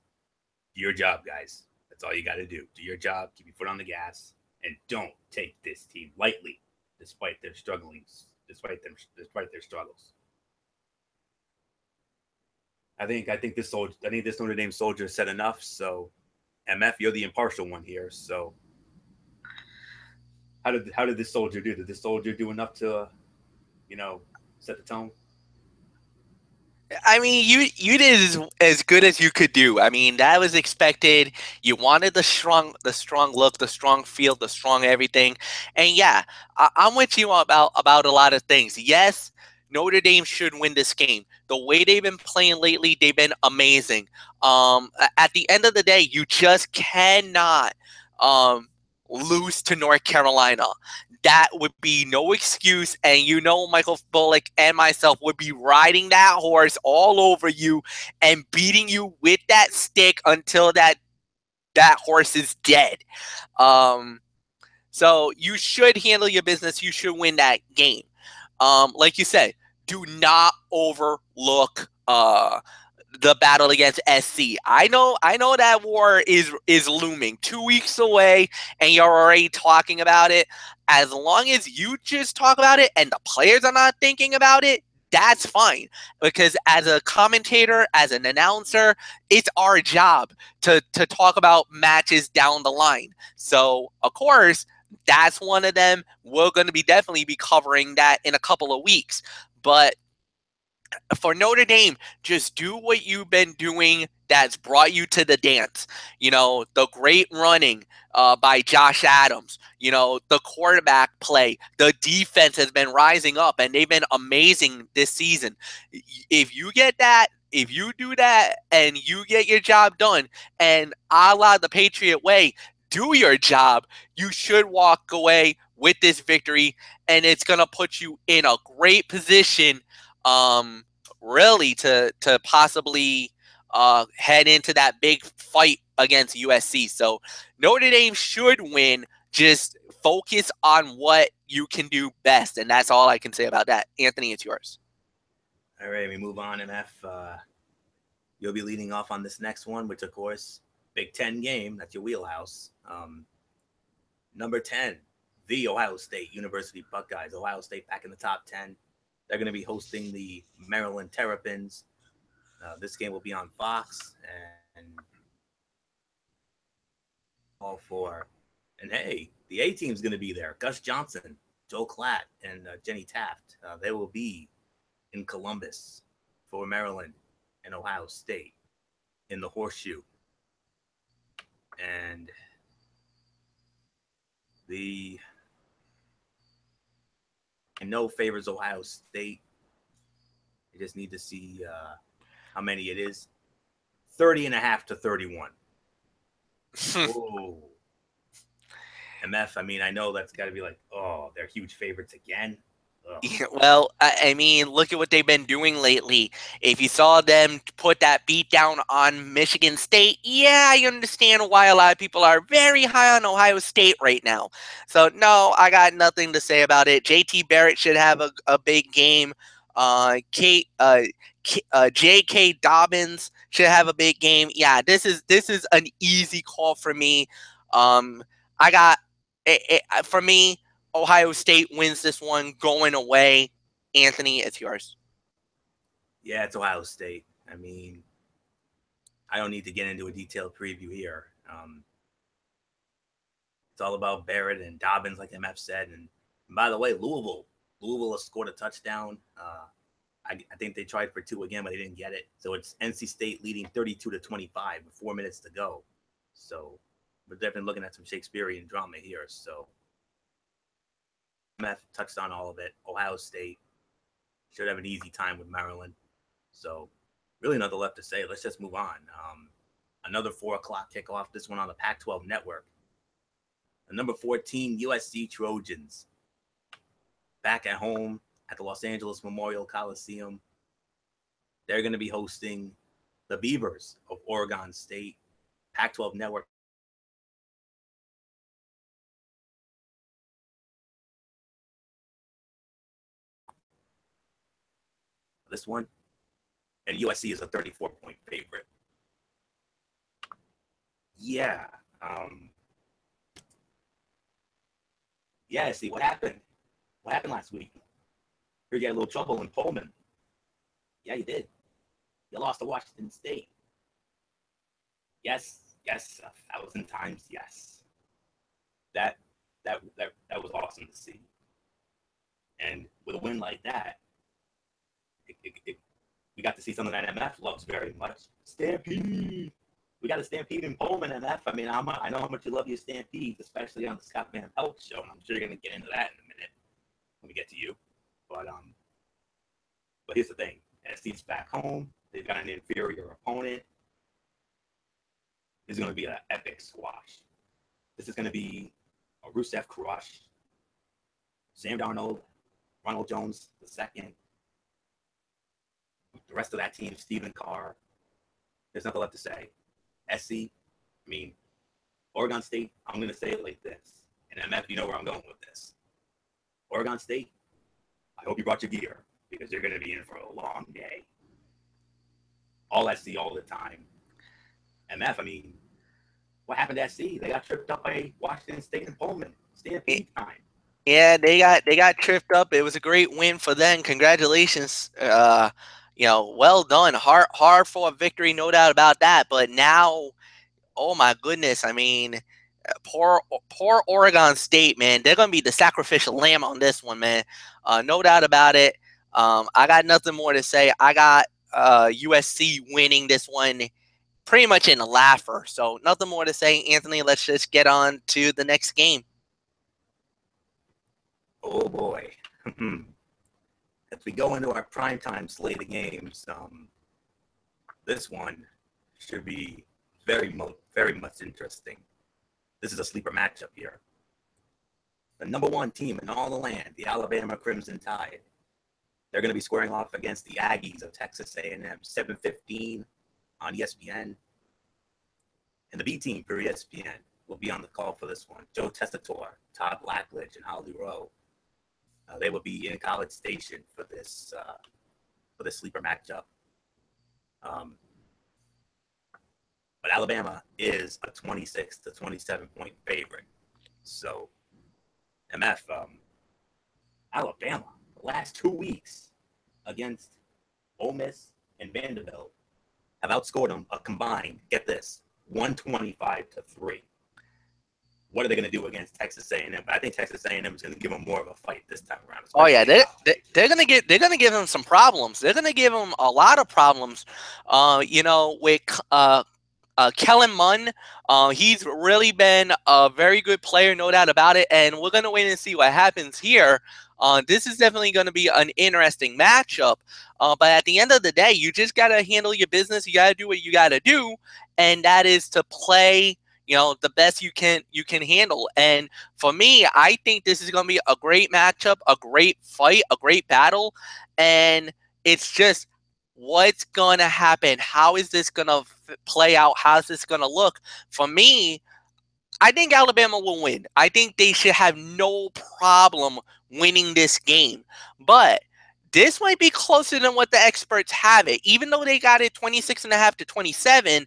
Do your job, guys. That's all you got to do. Do your job, keep your foot on the gas, and don't take this team lightly despite their strugglings, despite their struggles. I think this Notre Dame soldier said enough, so MF, you're the impartial one here. So how did this soldier do? Did this soldier do enough to, set the tone? I mean, you did as good as you could do. I mean, that was expected. You wanted the strong look, the strong feel, the strong everything. And yeah, I'm with you about a lot of things. Yes, Notre Dame should win this game. The way they've been playing lately, they've been amazing. At the end of the day, you just cannot lose to North Carolina. That would be no excuse, and Michael Bullock and myself would be riding that horse all over you and beating you with that stick until that horse is dead. So you should handle your business. You should win that game. Like you said, do not overlook the battle against SC. I know that war is looming, 2 weeks away, and you're already talking about it. As long as you just talk about it and the players are not thinking about it, that's fine. Because as a commentator, as an announcer, it's our job to talk about matches down the line. So, of course, that's one of them. We're going to definitely be covering that in a couple of weeks. But for Notre Dame, just do what you've been doing that's brought you to the dance. The great running by Josh Adams, the quarterback play, the defense has been rising up, and they've been amazing this season. If you get that, if you do that and you get your job done, and a la the Patriot way, do your job, you should walk away with this victory, and it's going to put you in a great position really to possibly head into that big fight against USC. So Notre Dame should win. Just focus on what you can do best, and that's all I can say about that. Anthony, it's yours. All right, we move on, MF. You'll be leading off on this next one, which, of course, Big Ten game. That's your wheelhouse. Number 10, the Ohio State University Buckeyes. Ohio State back in the top 10. They're going to be hosting the Maryland Terrapins. This game will be on Fox, and all for. And hey, the A team's going to be there. Gus Johnson, Joe Klatt, and Jenny Taft. They will be in Columbus for Maryland and Ohio State in the Horseshoe. And the I know favors Ohio State. I just need to see how many it is. 30.5 to 31. Whoa. MF, I mean, I know that's got to be like, oh, they're huge favorites again. Yeah, well, I mean, look at what they've been doing lately. If you saw them put that beat down on Michigan State, yeah, I understand why a lot of people are very high on Ohio State right now. So, no, I got nothing to say about it. JT Barrett should have a big game. J.K. Dobbins should have a big game. Yeah, this is an easy call for me. I got for me. Ohio State wins this one going away. Anthony, it's yours. Yeah, it's Ohio State. I mean, I don't need to get into a detailed preview here. It's all about Barrett and Dobbins, like MF said. And by the way, Louisville has scored a touchdown. I think they tried for 2 again, but they didn't get it. So it's NC State leading 32 to 25 with 4 minutes to go. So we're definitely looking at some Shakespearean drama here. So MF touched on all of it. Ohio State should have an easy time with Maryland. So really nothing left to say. Let's just move on. Another 4 o'clock kickoff, this one on the Pac-12 network. The number 14 USC Trojans back at home at the Los Angeles Memorial Coliseum. They're going to be hosting the Beavers of Oregon State. Pac-12 network. This one, and USC is a 34-point favorite. Yeah. See what happened. What happened last week? You got a little trouble in Pullman. Yeah, you did. You lost to Washington State. Yes, 1,000 times yes. That was awesome to see. And with a win like that, we got to see something that MF loves very much. Stampede. We got a Stampede in Pullman, MF. I mean, I know how much you love your Stampedes, especially on the Scott Van Pelt show. And I'm sure you're going to get into that in a minute when we get to you. But here's the thing. SC's back home. They've got an inferior opponent. This is going to be an epic squash. This is going to be a Rusev crush. Sam Darnold, Ronald Jones II. The rest of that team, Stephen Carr. There's nothing left to say. SC, I mean, Oregon State, I'm going to say it like this. And MF, you know where I'm going with this. Oregon State, I hope you brought your gear because you're going to be in for a long day. All SC all the time. MF, I mean, what happened to SC? They got tripped up by Washington State and Pullman. Stampede time. Yeah, they got tripped up. It was a great win for them. Congratulations. Well done. Hard for a victory, no doubt about that. But now, oh my goodness, I mean, poor Oregon State, man. They're gonna be the sacrificial lamb on this one, man. No doubt about it. I got nothing more to say. I got USC winning this one pretty much in a laugher. So nothing more to say, Anthony. Let's just get on to the next game. Oh boy. As we go into our primetime slate of games, this one should be very much interesting. This is a sleeper matchup here. The number 1 team in all the land, the Alabama Crimson Tide. They're going to be squaring off against the Aggies of Texas A&M, 7:15 on ESPN. And the B team for ESPN will be on the call for this one. Joe Tessitore, Todd Blackledge, and Holly Rowe. They will be in College Station for this sleeper matchup. But Alabama is a 26 to 27 point favorite. So, MF, Alabama, the last 2 weeks, against Ole Miss and Vanderbilt have outscored them a combined, get this, 125-3. What are they going to do against Texas A&M? I think Texas A&M is going to give them more of a fight this time around. Oh yeah, they're gonna give him some problems. They're gonna give him a lot of problems. With Kellen Munn, he's really been a very good player, no doubt about it. And we're gonna wait and see what happens here. This is definitely going to be an interesting matchup. But at the end of the day, you just got to handle your business. You got to do what you got to do, and that is to play, the best you can handle. And for me, I think this is going to be a great matchup, a great fight, a great battle. And it's just what's going to happen. How is this going to play out? How's this going to look? For me, I think Alabama will win. I think they should have no problem winning this game. But this might be closer than what the experts have it. Even though they got it 26.5 to 27,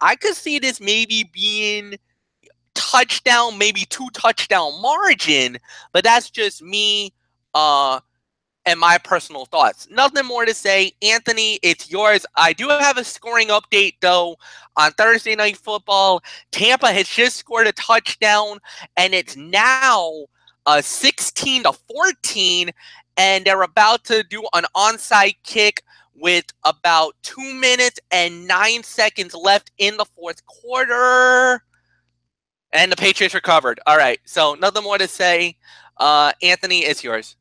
I could see this maybe being touchdown, maybe 2-touchdown margin. But that's just me and my personal thoughts. Nothing more to say. Anthony, it's yours. I do have a scoring update, though. On Thursday Night Football, Tampa has just scored a touchdown, and it's now 16-14, and they're about to do an onside kick with about 2 minutes and 9 seconds left in the fourth quarter. And the Patriots recovered. All right, so nothing more to say. Anthony, it's yours.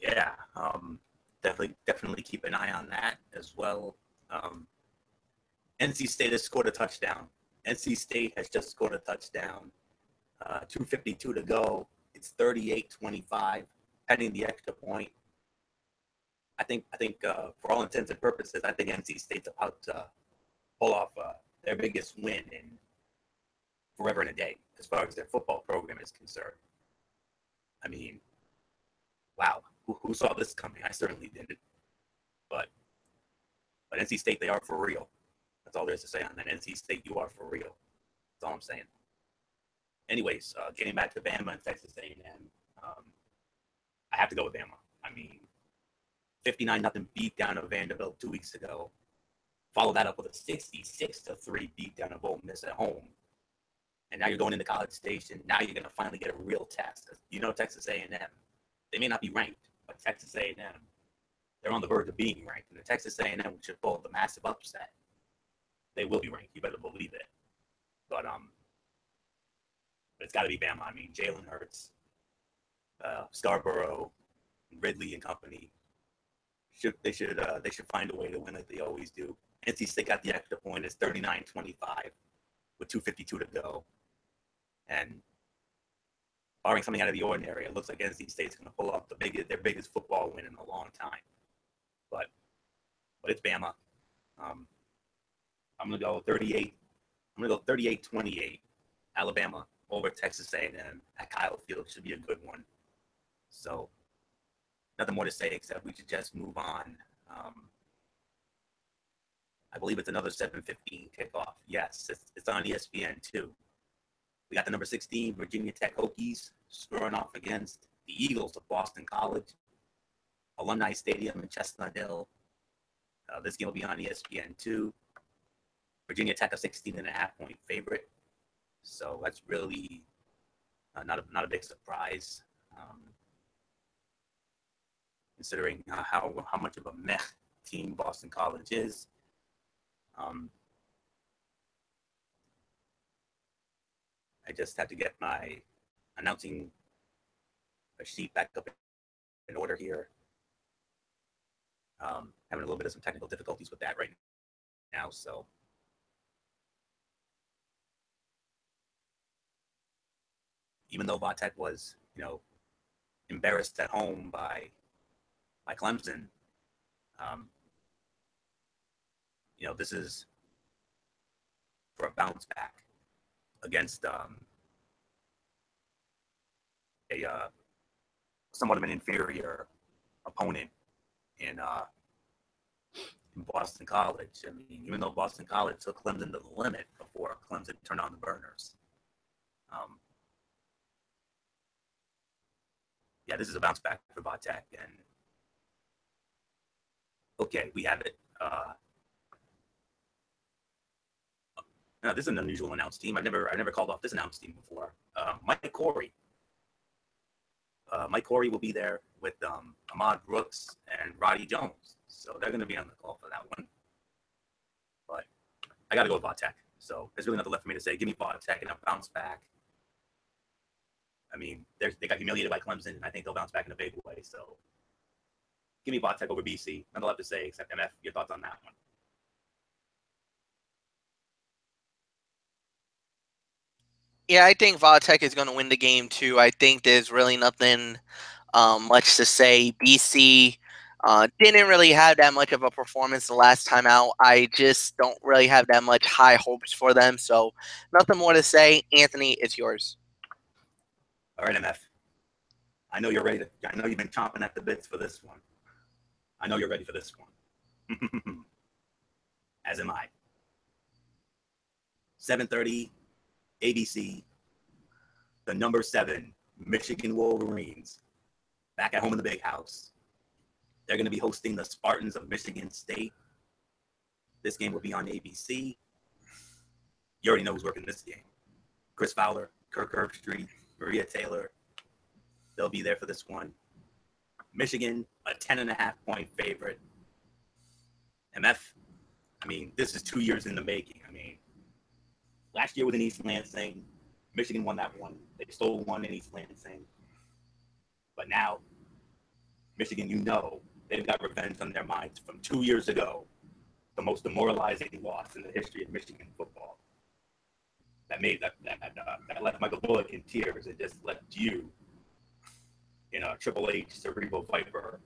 Yeah, definitely keep an eye on that as well. NC State has scored a touchdown. NC State has just scored a touchdown. 2:52 to go. It's 38-25, pending the extra point. I think for all intents and purposes, I think NC State's about to pull off their biggest win in forever and a day, as far as their football program is concerned. I mean, wow. Who saw this coming? I certainly didn't. But NC State, they are for real. That's all there is to say on that. NC State, you are for real. That's all I'm saying. Anyways, getting back to Bama and Texas A&M, I have to go with Bama. I mean, 59-0 beat down of Vanderbilt 2 weeks ago. Follow that up with a 66-3 beat down of Ole Miss at home. And now you're going into College Station. Now you're going to finally get a real test. Texas A&M, they may not be ranked, but Texas A&M, they're on the verge of being ranked. And the Texas A&M should pull the massive upset. They will be ranked. You better believe it. But it's got to be Bama. I mean, Jalen Hurts, Scarborough, Ridley and company. They should find a way to win like they always do. NC State got the extra point. It's 39-25 with 2:52 to go. And barring something out of the ordinary, it looks like NC State's going to pull off their biggest football win in a long time. But it's Bama. I'm going to go 38. I'm going to go 38-28. Alabama over Texas A&M at Kyle Field should be a good one. So nothing more to say except we should just move on. I believe it's another 7:15 kickoff. Yes, it's on ESPN too. We got the number 16 Virginia Tech Hokies scoring off against the Eagles of Boston College, Alumni Stadium in Chestnut Hill. This game will be on ESPN too. Virginia Tech a 16.5-point favorite, so that's really not a big surprise, considering how much of a meh team Boston College is. I just had to get my announcing sheet back up in order here. Having a little bit of some technical difficulties with that right now, so even though Va Tech was, embarrassed at home by Clemson, this is for a bounce back against a somewhat of an inferior opponent in Boston College. I mean, even though Boston College took Clemson to the limit before Clemson turned on the burners. This is a bounce back for Va Tech, and Okay, we have it. Now, this is an unusual announced team. I've never called off this announced team before. Mike Corey. Mike Corey will be there with Ahmad Brooks and Roddy Jones. So they're going to be on the call for that one. But I got to go with Vautech. So there's really nothing left for me to say. Give me Vautech and a bounce back. I mean, they got humiliated by Clemson, and I think they'll bounce back in a big way. So give me Vautech over BC. Nothing left to say except MF. Your thoughts on that one? Yeah, I think Vautech is going to win the game too. I think there's really nothing much to say. BC didn't really have that much of a performance the last time out. I just don't really have that much high hopes for them. So nothing more to say. Anthony, it's yours. All right, MF. I know you're ready. I know you've been chomping at the bits for this one. I know you're ready for this one. As am I. 7:30 ABC. The number 7 Michigan Wolverines back at home in the Big House. They're going to be hosting the Spartans of Michigan State. This game will be on ABC. You already know who's working this game. Chris Fowler, Kirk Herbstreit, Maria Taylor. They'll be there for this one. Michigan, a 10.5-point favorite. MF, I mean, this is 2 years in the making. I mean, last year was in East Lansing. Michigan won that one. They stole one in East Lansing. But now, Michigan, you know, they've got revenge on their minds from 2 years ago. The most demoralizing loss in the history of Michigan football. That left Michael Bullock in tears. It just left you in a Triple H cerebral viper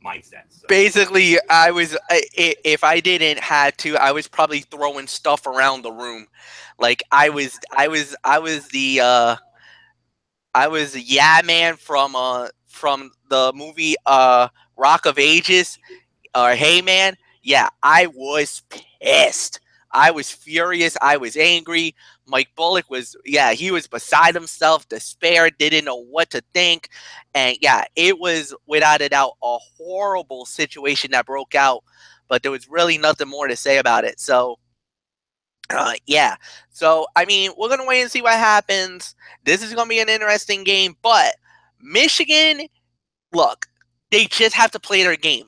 mindset. So. Basically, if I didn't had to, I was probably throwing stuff around the room. Like I was the Yeah Man from the movie Rock of Ages, or Hey Man. Yeah, I was pissed. I was furious. I was angry. Mike Bullock was, he was beside himself, despair, didn't know what to think. And yeah, it was without a doubt a horrible situation that broke out, but there was really nothing more to say about it. So, yeah. So, I mean, we're going to wait and see what happens. This is going to be an interesting game, but Michigan, look, they just have to play their game.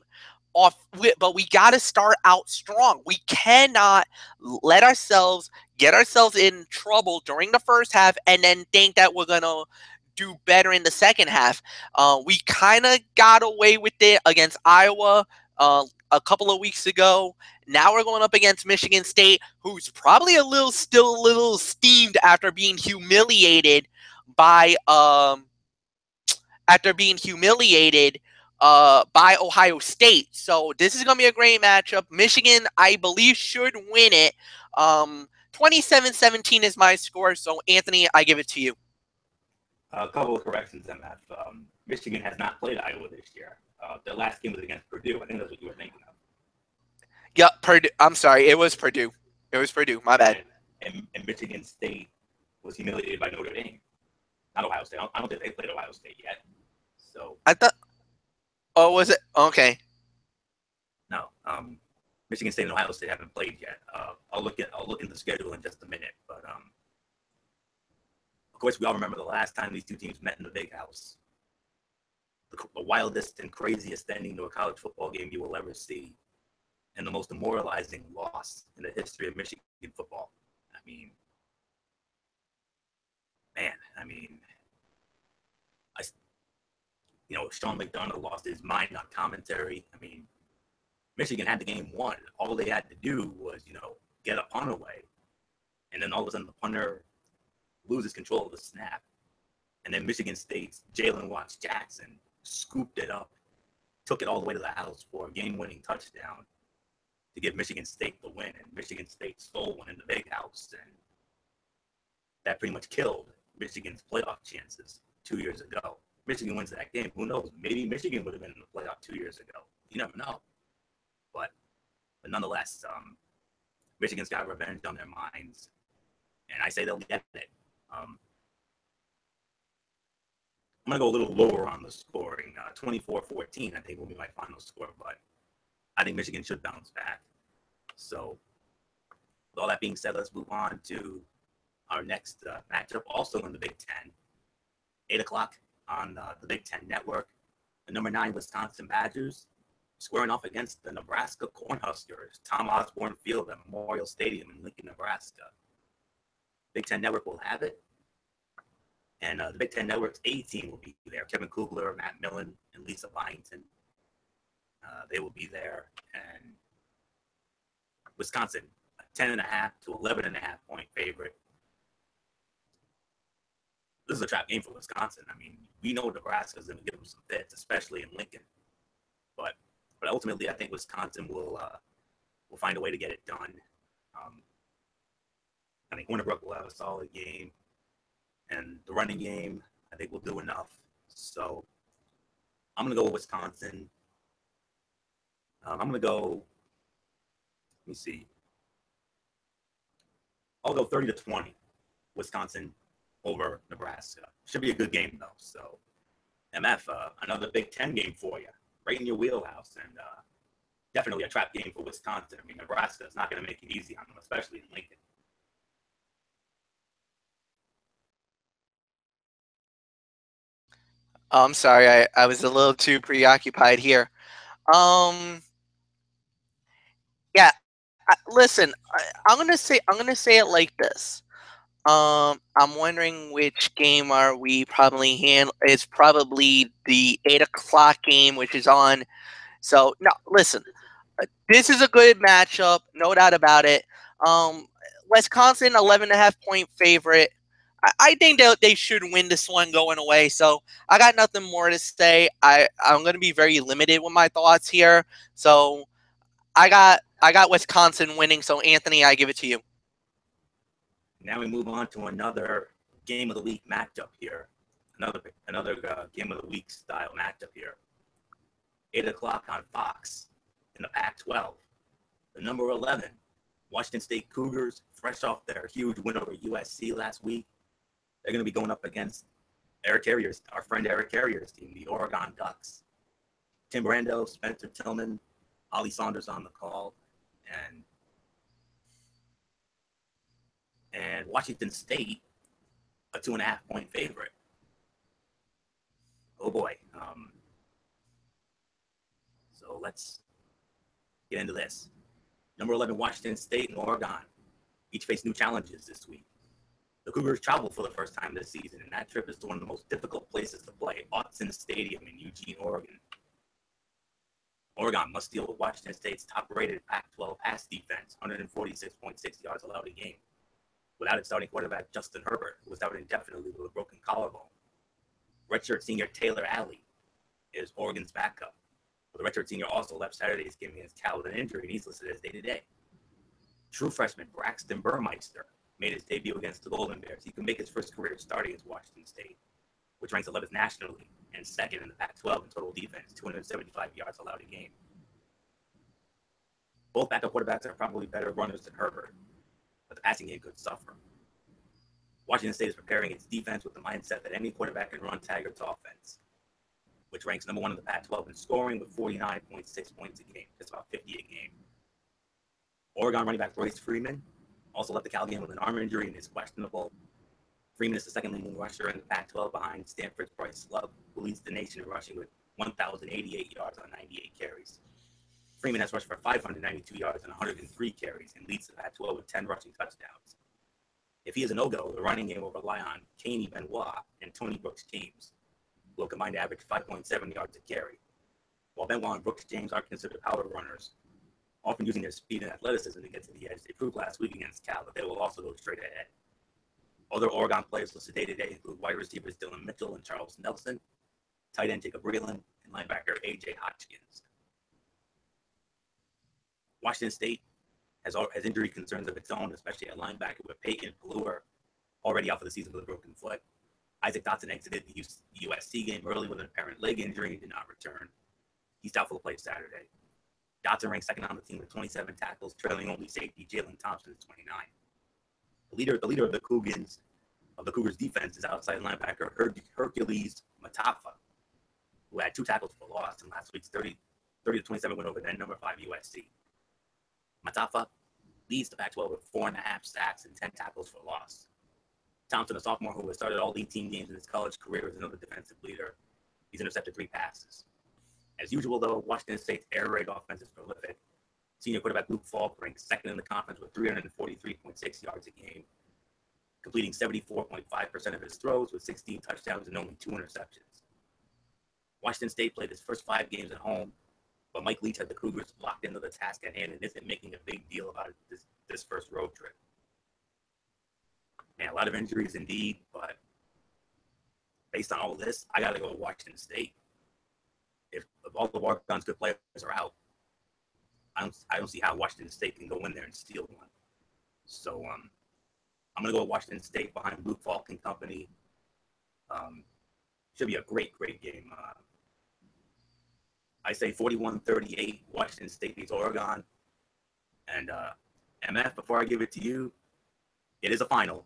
But we got to start out strong. We cannot let ourselves get ourselves in trouble during the first half and then think that we're going to do better in the second half. We kind of got away with it against Iowa a couple of weeks ago. Now we're going up against Michigan State, who's probably still a little steamed after being humiliated by Ohio State. So this is going to be a great matchup. Michigan, I believe, should win it. 27-17 is my score. So, Anthony, I give it to you. A couple of corrections, MF. Michigan has not played Iowa this year. Their last game was against Purdue. I think that's what you were thinking of. Yeah, Purdue. I'm sorry. It was Purdue. My bad. And Michigan State was humiliated by Notre Dame. Not Ohio State. I don't think they played Ohio State yet. So I thought. Oh, was it? Okay. No. Michigan State and Ohio State haven't played yet. I'll look in the schedule in just a minute. But of course, we all remember the last time these two teams met in the Big House. The wildest and craziest ending to a college football game you will ever see, and the most demoralizing loss in the history of Michigan football. I mean, man, Sean McDonough lost his mind on commentary. I mean, Michigan had the game won. All they had to do was, get a punt away. And then all of a sudden the punter loses control of the snap. And then Michigan State's Jalen Watts Jackson scooped it up, took it all the way to the house for a game-winning touchdown to give Michigan State the win. And Michigan State stole one in the Big House. And that pretty much killed Michigan's playoff chances 2 years ago. Michigan wins that game. Who knows? Maybe Michigan would have been in the playoff 2 years ago. You never know. But nonetheless, Michigan's got revenge on their minds. And I say they'll get it. I'm going to go a little lower on the scoring. 24-14, I think, will be my final score. But I think Michigan should bounce back. So, with all that being said, let's move on to our next matchup, also in the Big Ten. 8 o'clock on the Big Ten Network. The number 9 Wisconsin Badgers squaring off against the Nebraska Cornhuskers, Tom Osborne Field at Memorial Stadium in Lincoln, Nebraska. Big Ten Network will have it. And the Big Ten Network's A team will be there. Kevin Kugler, Matt Millen, and Lisa Byington. They will be there. And Wisconsin, a 10.5 to 11.5 point favorite. This is a trap game for Wisconsin. I mean, we know Nebraska is going to give them some fits, especially in Lincoln. But ultimately, I think Wisconsin will find a way to get it done. I think Winterbrook will have a solid game, and the running game, I think, will do enough. So I'm going to go with Wisconsin. I'm going to go, let me see. I'll go 30-20, Wisconsin over Nebraska. Should be a good game, though. So, MF, another Big Ten game for you, right in your wheelhouse, and definitely a trap game for Wisconsin. I mean, Nebraska is not going to make it easy on them, especially in Lincoln. I'm sorry, I was a little too preoccupied here. Yeah, listen, I'm gonna say it like this. I'm wondering which game are we probably handle. It's probably the 8 o'clock game, which is on. So no, listen, this is a good matchup, no doubt about it. Wisconsin 11.5 point favorite. I think they should win this one going away. So I got nothing more to say. I'm going to be very limited with my thoughts here. So I got Wisconsin winning. So Anthony, I give it to you. Now we move on to another game of the week matchup here. Another game of the week style matchup here. 8 o'clock on Fox in the Pac-12. The number 11 Washington State Cougars, fresh off their huge win over USC last week. They're going to be going up against our friend Eric Carrier's team, the Oregon Ducks. Tim Brando, Spencer Tillman, Ollie Saunders on the call, and Washington State, a 2.5 point favorite. Oh boy. So let's get into this. Number 11, Washington State and Oregon each face new challenges this week. The Cougars travel for the first time this season, and that trip is to one of the most difficult places to play, Autzen Stadium in Eugene, Oregon. Oregon must deal with Washington State's top-rated Pac-12 pass defense, 146.6 yards allowed a game, without its starting quarterback Justin Herbert, who was out indefinitely with a broken collarbone. Redshirt senior Taylor Alley is Oregon's backup. The redshirt senior also left Saturday's game against Cal with an injury, and he's listed as day-to-day. True freshman Braxton Burmeister made his debut against the Golden Bears. He could make his first career starting against Washington State, which ranks 11th nationally and second in the Pac-12 in total defense, 275 yards allowed a game. Both backup quarterbacks are probably better runners than Herbert, but the passing game could suffer. Washington State is preparing its defense with the mindset that any quarterback can run Taggart's offense, which ranks number 1 in the Pac-12 in scoring with 49.6 points a game. That's about 50 a game. Oregon running back Royce Freeman also left the Cal game with an arm injury and is questionable. Freeman is the second leading rusher in the Pac-12 behind Stanford's Bryce Love, who leads the nation in rushing with 1,088 yards on 98 carries. Freeman has rushed for 592 yards on 103 carries and leads the Pac-12 with 10 rushing touchdowns. If he is a no-go, the running game will rely on Caney Benoit and Tony Brooks James, who will combine to average 5.7 yards a carry. While Benoit and Brooks James are considered power runners, often using their speed and athleticism to get to the edge, they proved last week against Cal that they will also go straight ahead. Other Oregon players listed day-to-day include wide receivers Dylan Mitchell and Charles Nelson, tight end Jacob Breland, and linebacker A.J. Hotchkins. Washington State has injury concerns of its own, especially at linebacker with Peyton Pelluer already out for the season with a broken foot. Isaac Dotson exited the USC game early with an apparent leg injury and did not return. He's doubtful to play Saturday. Dotson ranks second on the team with 27 tackles, trailing only safety Jalen Thompson at 29. The leader of the Cougars defense is outside linebacker Hercules Matafa, who had 2 tackles for loss in last week's 30-27 win over then number 5 USC. Matafa leads the Pac-12 with 4.5 sacks and 10 tackles for loss. Thompson, a sophomore who has started all 18 games in his college career, is another defensive leader. He's intercepted 3 passes. As usual, though, Washington State's air raid offense is prolific. Senior quarterback Luke Falk ranks second in the conference with 343.6 yards a game, completing 74.5% of his throws with 16 touchdowns and only 2 interceptions. Washington State played his first 5 games at home, but Mike Leach had the Cougars locked into the task at hand and isn't making a big deal about it this first road trip. Man, a lot of injuries indeed, but based on all of this, I got to go with Washington State. If all the Oregon's good players are out, I don't see how Washington State can go in there and steal one. So I'm going to go with Washington State behind Luke Falk and company. Should be a great game. I say 41-38, Washington State beats Oregon. And MF, before I give it to you, it is a final.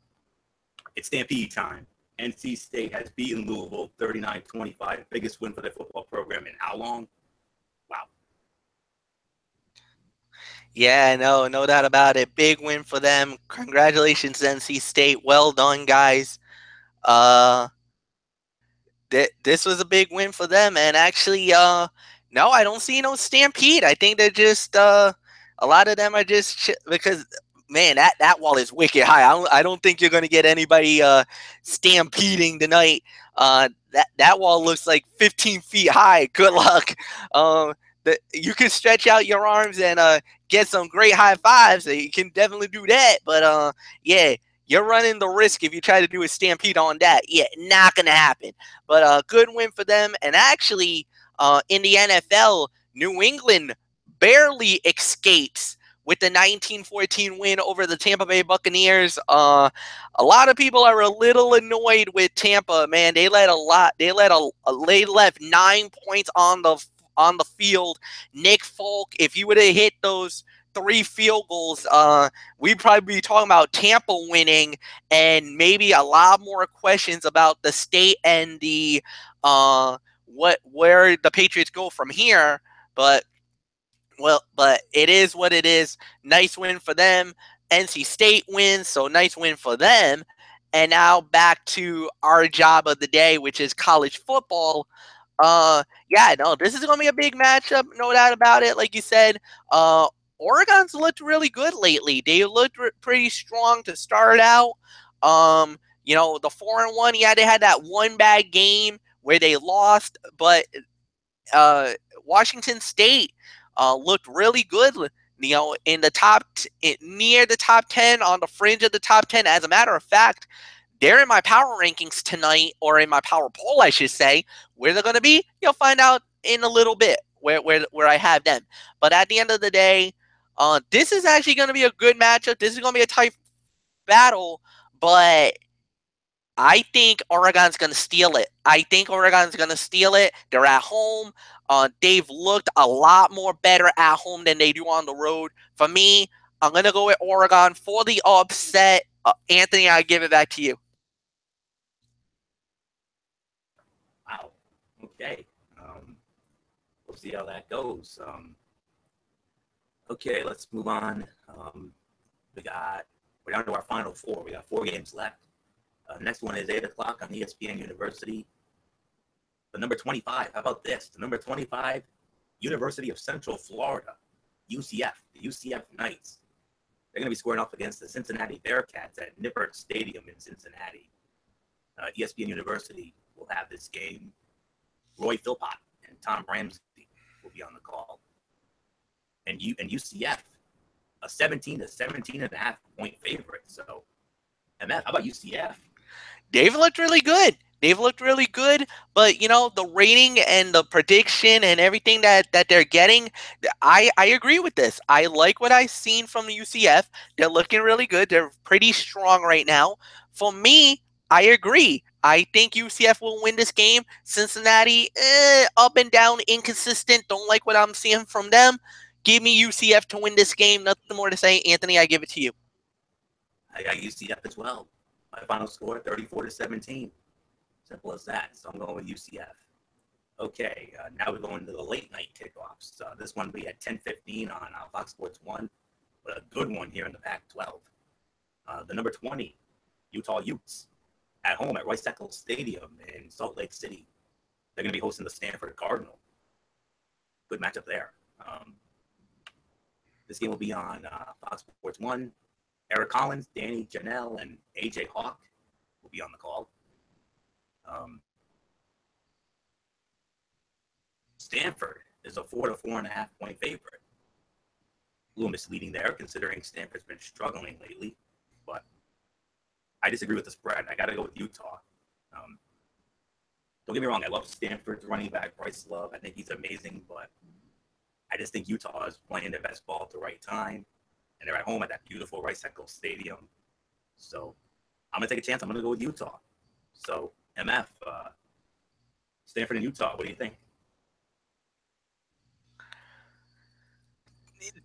It's Stampede time. NC State has beaten Louisville 39-25, biggest win for their football program in how long? Wow. Yeah, no doubt about it. Big win for them. Congratulations, NC State. Well done, guys. This was a big win for them, and actually, no, I don't see no stampede. I think they're just a lot of them are just because, man, that wall is wicked high. I don't think you're gonna get anybody stampeding tonight. That wall looks like 15 feet high. Good luck. You can stretch out your arms and get some great high fives. So you can definitely do that. But yeah, you're running the risk if you try to do a stampede on that. Yeah, not gonna happen. But good win for them. And actually, in the NFL, New England barely escapes with the 19-14 win over the Tampa Bay Buccaneers. A lot of people are a little annoyed with Tampa. Man, they let a lot. They left 9 points on the field. Nick Folk, if you would have hit those 3 field goals, we'd probably be talking about Tampa winning and maybe a lot more questions about the state and the where the Patriots go from here. But it is what it is. Nice win for them. NC State wins, so nice win for them. And now back to our job of the day, which is college football. Yeah, no, this is going to be a big matchup, no doubt about it. Like you said, Oregon's looked really good lately. They looked pretty strong to start out. You know, the 4-1, yeah, they had that one bad game where they lost, but Washington State looked really good, you know, in the near the top 10, on the fringe of the top 10. As a matter of fact, they're in my power rankings tonight, or in my power poll, I should say. Where they're going to be, you'll find out in a little bit where I have them. But at the end of the day, this is actually going to be a good matchup. This is going to be a tight battle, but I think Oregon's going to steal it. They're at home. They've looked a lot more better at home than they do on the road. For me, I'm going to go with Oregon for the upset. Anthony, I give it back to you. Wow. Okay. We'll see how that goes. Okay, let's move on. We're down to our final 4. We got 4 games left. Next one is 8 o'clock on ESPN University. The number 25, how about this? The number 25, University of Central Florida, UCF, the UCF Knights. They're going to be squaring off against the Cincinnati Bearcats at Nippert Stadium in Cincinnati. ESPN University will have this game. Roy Philpott and Tom Ramsey will be on the call. And UCF, a 17-17.5 point favorite. So, MF, how about UCF? They've looked really good. But, you know, the rating and the prediction and everything that they're getting, I agree with this. I like what I've seen from UCF. They're looking really good. They're pretty strong right now. For me, I agree. I think UCF will win this game. Cincinnati, up and down, inconsistent. Don't like what I'm seeing from them. Give me UCF to win this game. Nothing more to say. Anthony, I give it to you. I got UCF as well. My final score, 34-17. Simple as that. So I'm going with UCF. Okay, now we're going to the late night kickoffs. This one will be at 10:15 on Fox Sports 1, but a good one here in the Pac-12. The number 20 Utah Utes at home at Rice-Eccles Stadium in Salt Lake City. They're going to be hosting the Stanford Cardinal. Good matchup there. This game will be on Fox Sports 1. Eric Collins, Danny Janelle, and AJ Hawk will be on the call. Stanford is a 4 to 4.5 point favorite. A little misleading there, considering Stanford's been struggling lately. But I disagree with the spread. I got to go with Utah. Don't get me wrong. I love Stanford's running back, Bryce Love. I think he's amazing, but I just think Utah is playing their best ball at the right time, and they're at home at that beautiful Rice-Eccles Stadium. So I'm going to take a chance. I'm going to go with Utah. So, MF, Stanford and Utah, what do you think?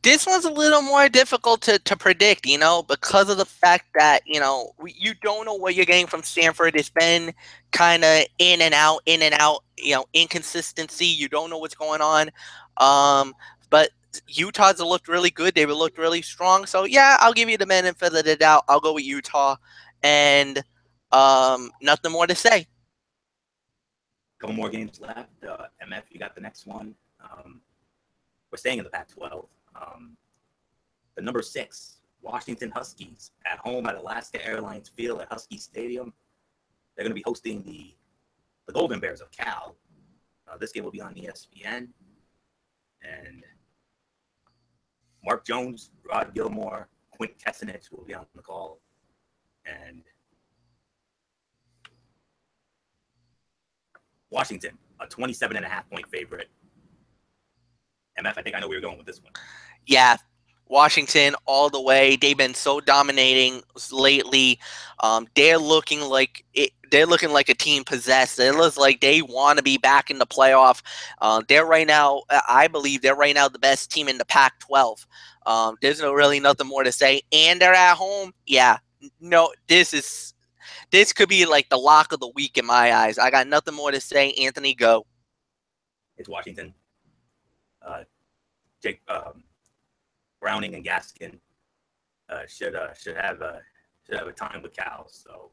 This one's a little more difficult to predict, because of the fact that, you don't know what you're getting from Stanford. It's been kind of in and out, inconsistency. You don't know what's going on. But Utah's looked really good. They've looked really strong. So, yeah, I'll give you the benefit of the doubt. I'll go with Utah. And nothing more to say. Couple more games left. MF, you got the next one. We're staying in the Pac-12. The number 6 Washington Huskies at home at Alaska Airlines Field at Husky Stadium. They're going to be hosting the Golden Bears of Cal. This game will be on ESPN. And Mark Jones, Rod Gilmore, Quint Kessenich will be on the call. And Washington, a 27.5 point favorite. MF, I think I know where you're going with this one. Yeah, Washington all the way. They've been so dominating lately. They're looking like a team possessed. It looks like they want to be back in the playoff. They're right now, I believe, the best team in the Pac-12. There's really nothing more to say. And they're at home. Yeah, no, this could be like the lock of the week in my eyes. I got nothing more to say. Anthony, go. It's Washington. Jake Browning and Gaskin should have a time with Cal. So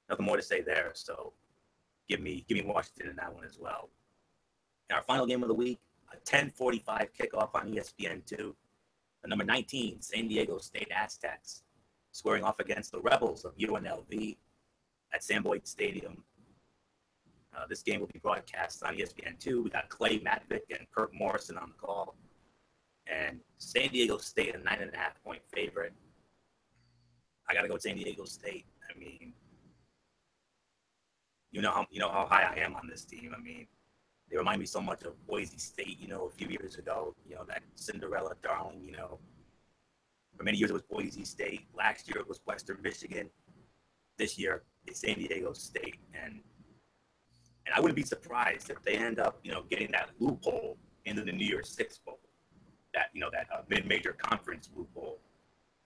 nothing more to say there. So give me Washington in that one as well. And our final game of the week, a 10:45 kickoff on ESPN2. The number 19 San Diego State Aztecs squaring off against the Rebels of UNLV at Sam Boyd Stadium. This game will be broadcast on ESPN2. We got Clay Matvick and Kirk Morrison on the call. And San Diego State, a 9.5 point favorite. I got to go with San Diego State. I mean, you know how high I am on this team. I mean, they remind me so much of Boise State, a few years ago, that Cinderella darling, For many years it was Boise State. Last year it was Western Michigan. This year it's San Diego State. And I wouldn't be surprised if they end up, getting that loophole into the New Year's Six Bowl. That mid-major conference loophole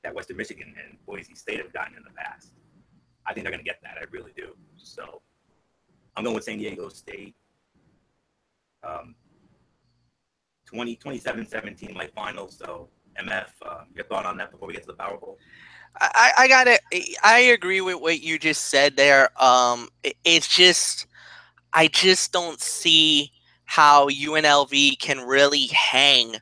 that Western Michigan and Boise State have gotten in the past. I think they're going to get that. I really do. So I'm going with San Diego State. 27-17 my final. So MF, your thought on that before we get to the Powerball? I agree with what you just said there. It's just, I just don't see how UNLV can really hang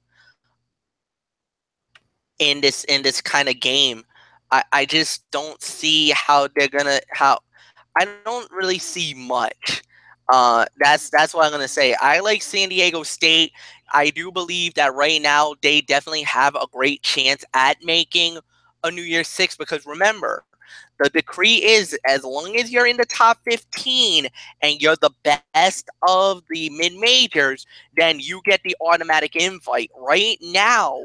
in this kind of game. I just don't see how they're gonna I don't really see much. That's what I'm gonna say. I like San Diego State. I do believe that right now they definitely have a great chance at making a New Year's Six, because remember, the decree is as long as you're in the top 15 and you're the best of the mid-majors, then you get the automatic invite. Right now,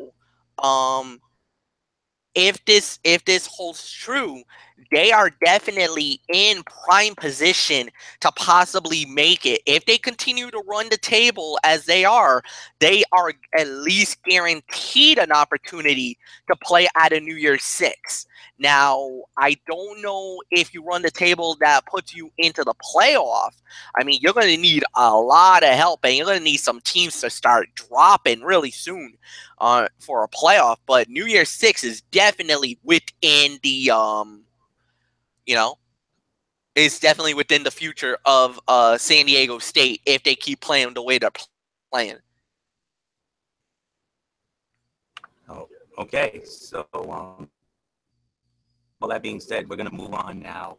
if this holds true, they are definitely in prime position to possibly make it. If they continue to run the table as they are at least guaranteed an opportunity to play at a New Year's Six. Now, I don't know if you run the table that puts you into the playoff. I mean, you're going to need a lot of help, and you're going to need some teams to start dropping really soon for a playoff. But New Year's Six is definitely within the is definitely within the future of San Diego State if they keep playing the way they're playing. Oh, okay. So, all that being said, we're gonna move on now.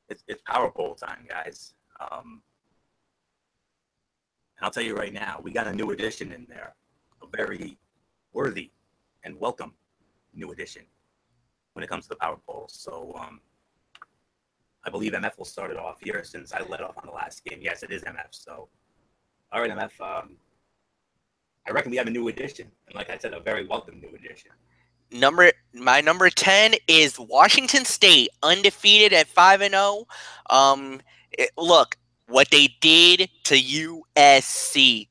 It's Power Bowl time, guys. And I'll tell you right now, we got a new addition in there, a very worthy and welcome new addition when it comes to the Power Bowl. So, I believe MF will start it off here since I led off on the last game. Yes, it is MF. So, all right, MF. I reckon we have a new addition, and like I said, a very welcome new addition. My number 10 is Washington State, undefeated at 5-0. Look, what they did to USC.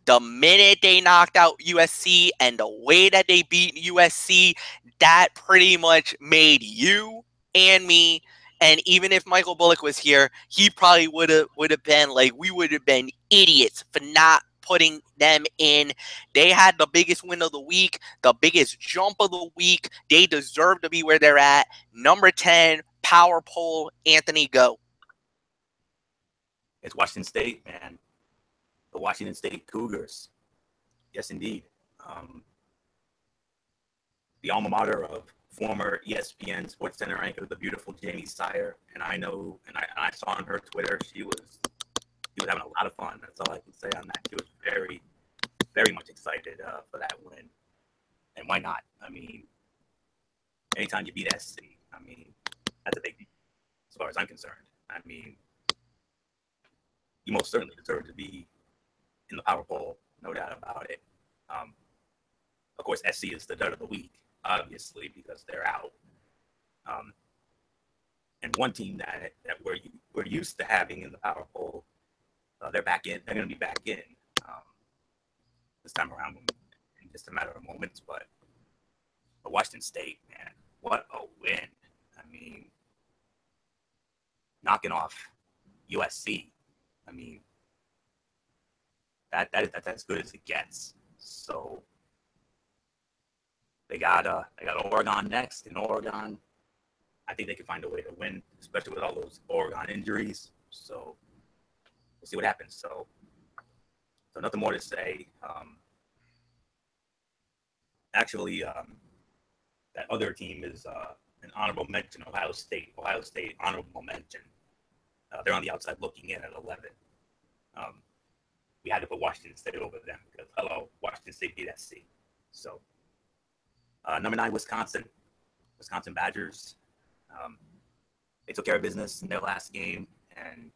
The minute they knocked out USC and the way that they beat USC, that pretty much made you and me. And even if Michael Bullock was here, he probably would have been like, we would have been idiots for not putting them in. They had the biggest win of the week, the biggest jump of the week. They deserve to be where they're at. Number 10, Power Poll, Anthony, go. It's Washington State, man. The Washington State Cougars. Yes, indeed. The alma mater of former ESPN SportsCenter anchor, the beautiful Jamie Sire. And I know, and I saw on her Twitter, she was having a lot of fun. That's all I can say on that. She was very, very much excited for that win. And why not? I mean, anytime you beat SC, I mean, that's a big deal as far as I'm concerned. I mean, you most certainly deserve to be in the Power Bowl, no doubt about it. Of course, SC is the dud of the week, obviously, because they're out. And one team that we're used to having in the Power Bowl, they're back in. They're going to be back in this time around in just a matter of moments. But Washington State, man, what a win! I mean, knocking off USC. I mean, that's as good as it gets. So they got Oregon next. In Oregon, I think they can find a way to win, especially with all those Oregon injuries. So we'll see what happens. So nothing more to say. Actually, that other team is an honorable mention, Ohio State. Ohio State, honorable mention. They're on the outside looking in at 11. We had to put Washington State over them because, hello, Washington State beat SC. So, number 9, Wisconsin Badgers. They took care of business in their last game, and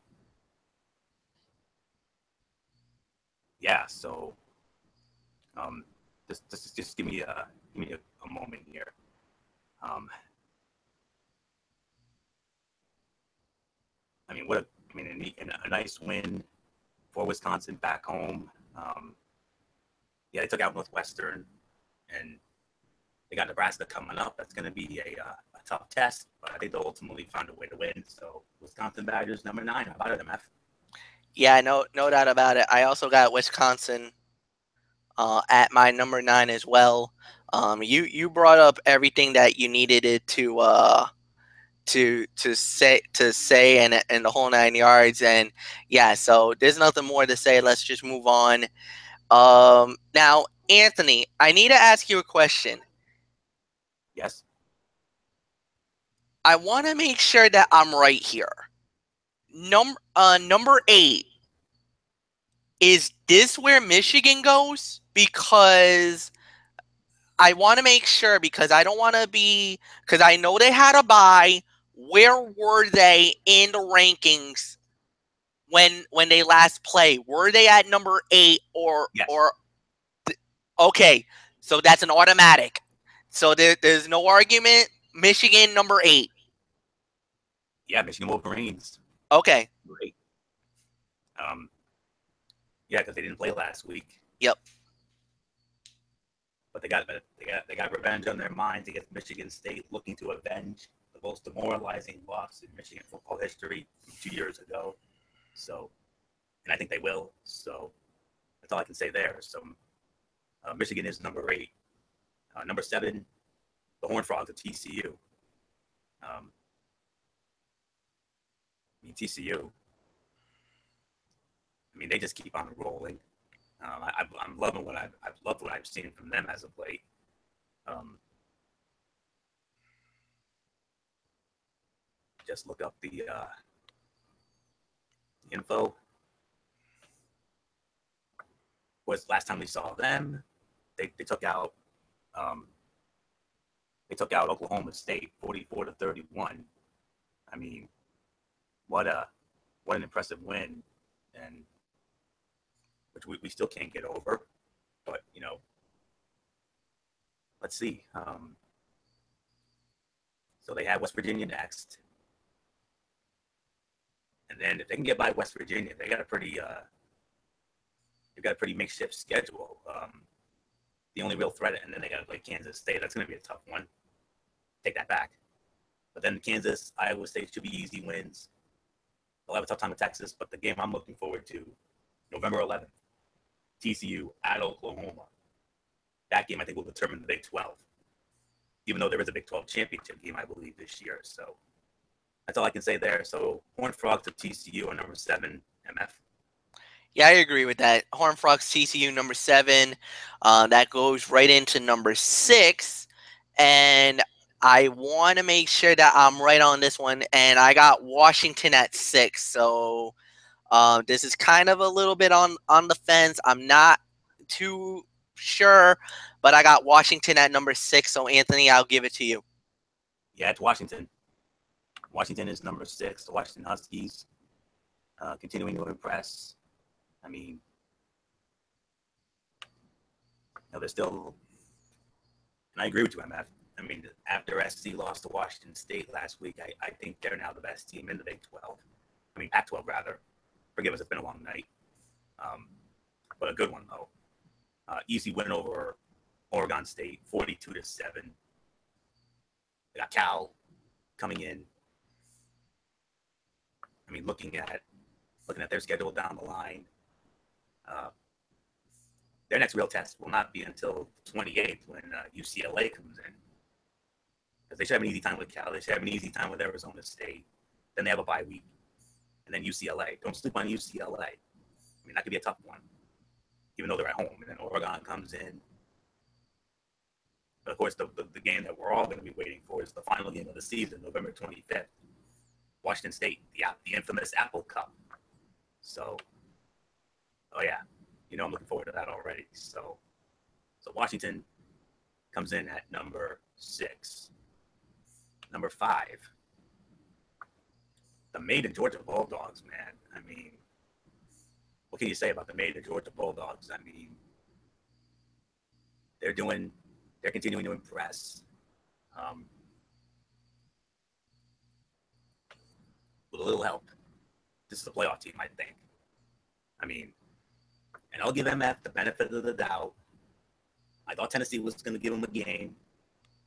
yeah. So, just give me a moment here. I mean, a nice win for Wisconsin back home. Yeah, they took out Northwestern, and they got Nebraska coming up. That's going to be a tough test, but I think they'll ultimately find a way to win. So, Wisconsin Badgers, number 9. How about it, MF? Yeah, no doubt about it. I also got Wisconsin at my number 9 as well. You brought up everything that you needed it to say and the whole 9 yards, and yeah, so there's nothing more to say. Let's just move on. Now, Anthony, I need to ask you a question. Yes. I want to make sure that I'm right here. Number 8. Is this where Michigan goes? Because I want to make sure, because I don't want to be, because I know they had a bye. Where were they in the rankings when they last played? Were they at number 8 or yes. Okay, so that's an automatic. So there's no argument. Michigan number 8. Yeah, Michigan Wolverines. Okay. Great. Yeah, because they didn't play last week. Yep. But they got revenge on their minds against Michigan State, looking to avenge the most demoralizing loss in Michigan football history from 2 years ago. So, and I think they will. So that's all I can say there. So Michigan is number 8. Number 7, the Horned Frogs of TCU. TCU. They just keep on rolling. I'm loving what I've loved what I've seen from them as of late. Just look up the info. Was last time we saw them, they took out Oklahoma State 44-31. What an impressive win, and which we still can't get over. But let's see. So they have West Virginia next, and then if they can get by West Virginia, they got a pretty makeshift schedule. The only real threat, and then they got to play Kansas State. That's going to be a tough one. Take that back. But then Kansas, Iowa State should be easy wins. They'll have a tough time with Texas, but the game I'm looking forward to, November 11th, TCU at Oklahoma. That game, I think, will determine the Big 12. Even though there is a Big 12 championship game, I believe, this year. So that's all I can say there. So Horned Frogs of TCU are number 7, MF. Yeah, I agree with that. Horned Frogs TCU number 7. That goes right into number 6. And I want to make sure that I'm right on this one. And I got Washington at 6. So this is kind of a little bit on the fence. I'm not too sure, but I got Washington at number 6. So, Anthony, I'll give it to you. Yeah, it's Washington. Washington is number 6. The Washington Huskies continuing to impress. They're still, and I agree with you, MF. After SC lost to Washington State last week, I think they're now the best team in the Big 12. Pac-12 rather. Forgive us, it's been a long night. But a good one though. Easy win over Oregon State, 42-7. They got Cal coming in. Looking at their schedule down the line. Their next real test will not be until 28th when UCLA comes in. Because they should have an easy time with Cal. They should have an easy time with Arizona State. Then they have a bye week. And then UCLA. Don't sleep on UCLA. That could be a tough one. Even though they're at home. And then Oregon comes in. But of course, the game that we're all going to be waiting for is the final game of the season, November 25th. Washington State, the infamous Apple Cup. So, oh yeah. I'm looking forward to that already. So Washington comes in at number 6. Number 5, the Maiden Georgia Bulldogs, man. What can you say about the Maiden Georgia Bulldogs? They're continuing to impress. With a little help. This is a playoff team, I think. And I'll give MF the benefit of the doubt. I thought Tennessee was going to give them a game,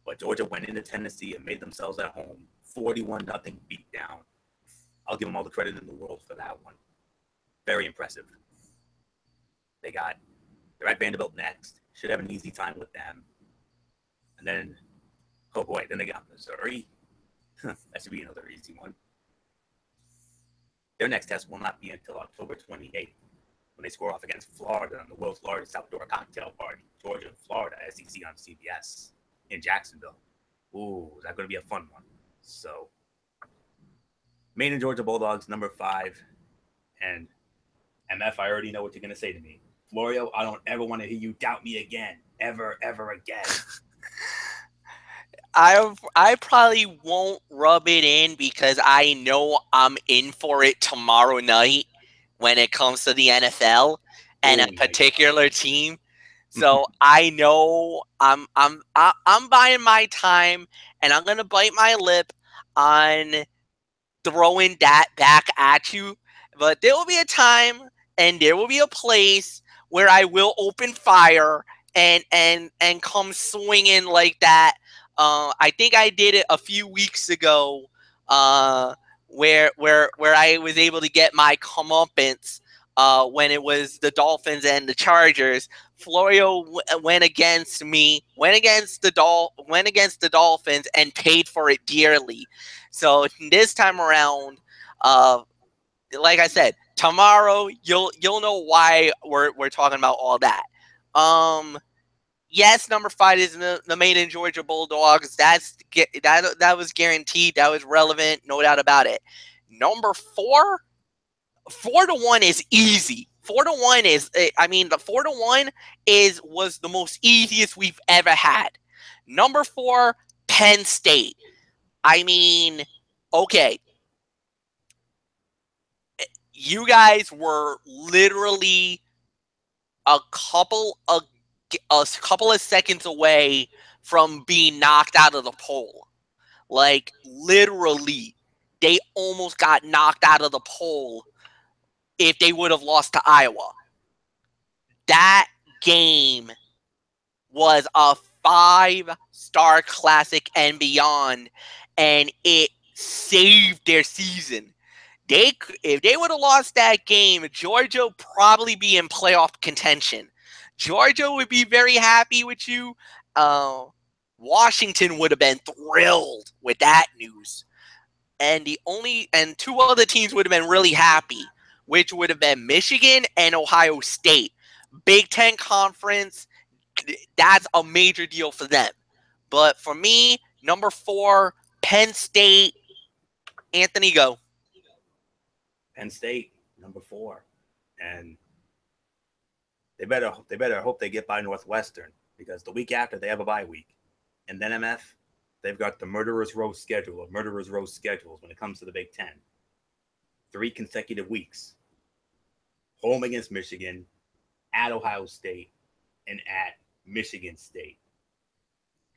but Georgia went into Tennessee and made themselves at home 41-0 beatdown. I'll give them all the credit in the world for that one. Very impressive. They're at Vanderbilt next. Should have an easy time with them. And then, oh boy, then they got Missouri. That should be another easy one. Their next test will not be until October 28th. When they score off against Florida on the world's largest outdoor cocktail party, Georgia and Florida, SEC on CBS in Jacksonville. Ooh, is that going to be a fun one? So, Maine and Georgia Bulldogs, number 5. And MF, I already know what you're going to say to me. Florio, I don't ever want to hear you doubt me again. Ever again. I probably won't rub it in because I know I'm in for it tomorrow night when it comes to the NFL and a particular team. So I know I'm buying my time, and I'm gonna bite my lip on throwing that back at you. But there will be a time and there will be a place where I will open fire and come swinging like that. I think I did it a few weeks ago, where I was able to get my comeuppance when it was the Dolphins and the Chargers. Florio went against me, went against the Dolphins, and paid for it dearly. So this time around, uh, like I said, tomorrow you'll know why we're talking about all that. Yes, number 5 is the Maiden Georgia Bulldogs. That was guaranteed. That was relevant, no doubt about it. Number 4, 4-1 is easy. 4-1 is, I mean, the 4-1 was the most easiest we've ever had. Number 4, Penn State. I mean, okay, you guys were literally a couple of seconds away from being knocked out of the poll. Like, literally, they almost got knocked out of the poll if they would have lost to Iowa. That game was a 5-star classic and beyond, and it saved their season. If they would have lost that game, Georgia would probably be in playoff contention. Georgia would be very happy with you. Washington would have been thrilled with that news. And two other teams would have been really happy, which would have been Michigan and Ohio State. Big Ten Conference, that's a major deal for them. But for me, number 4, Penn State. Anthony, go. Penn State, number 4. And they better hope they get by Northwestern, because the week after they have a bye week. And then MF, they've got the murderer's row schedule of murderer's row schedules when it comes to the Big Ten. 3 consecutive weeks. Home against Michigan, at Ohio State, and at Michigan State.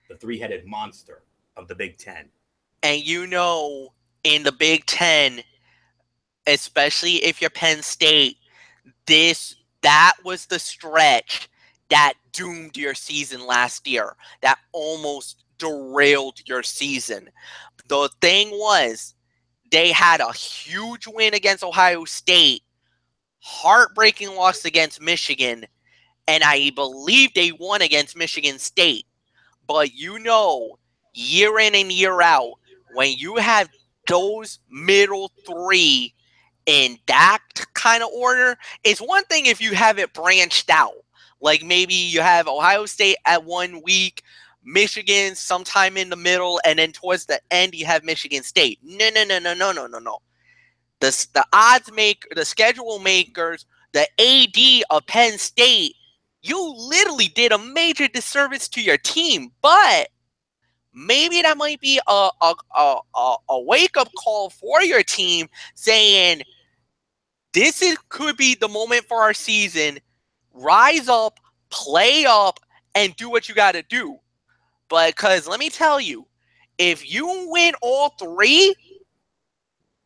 The 3-headed monster of the Big Ten. And in the Big Ten, especially if you're Penn State, that was the stretch that doomed your season last year, that almost derailed your season. The thing was, they had a huge win against Ohio State, heartbreaking loss against Michigan, and I believe they won against Michigan State. But year in and year out, when you have those middle 3 in that kind of order, it's one thing if you have it branched out. Like, maybe you have Ohio State at 1 week, Michigan sometime in the middle, and then towards the end you have Michigan State. No. The odds maker, the schedule makers, the AD of Penn State, you literally did a major disservice to your team. But maybe that might be a wake-up call for your team, saying, could be the moment for our season. Rise up, play up, and do what you got to do. But because let me tell you, if you win all 3,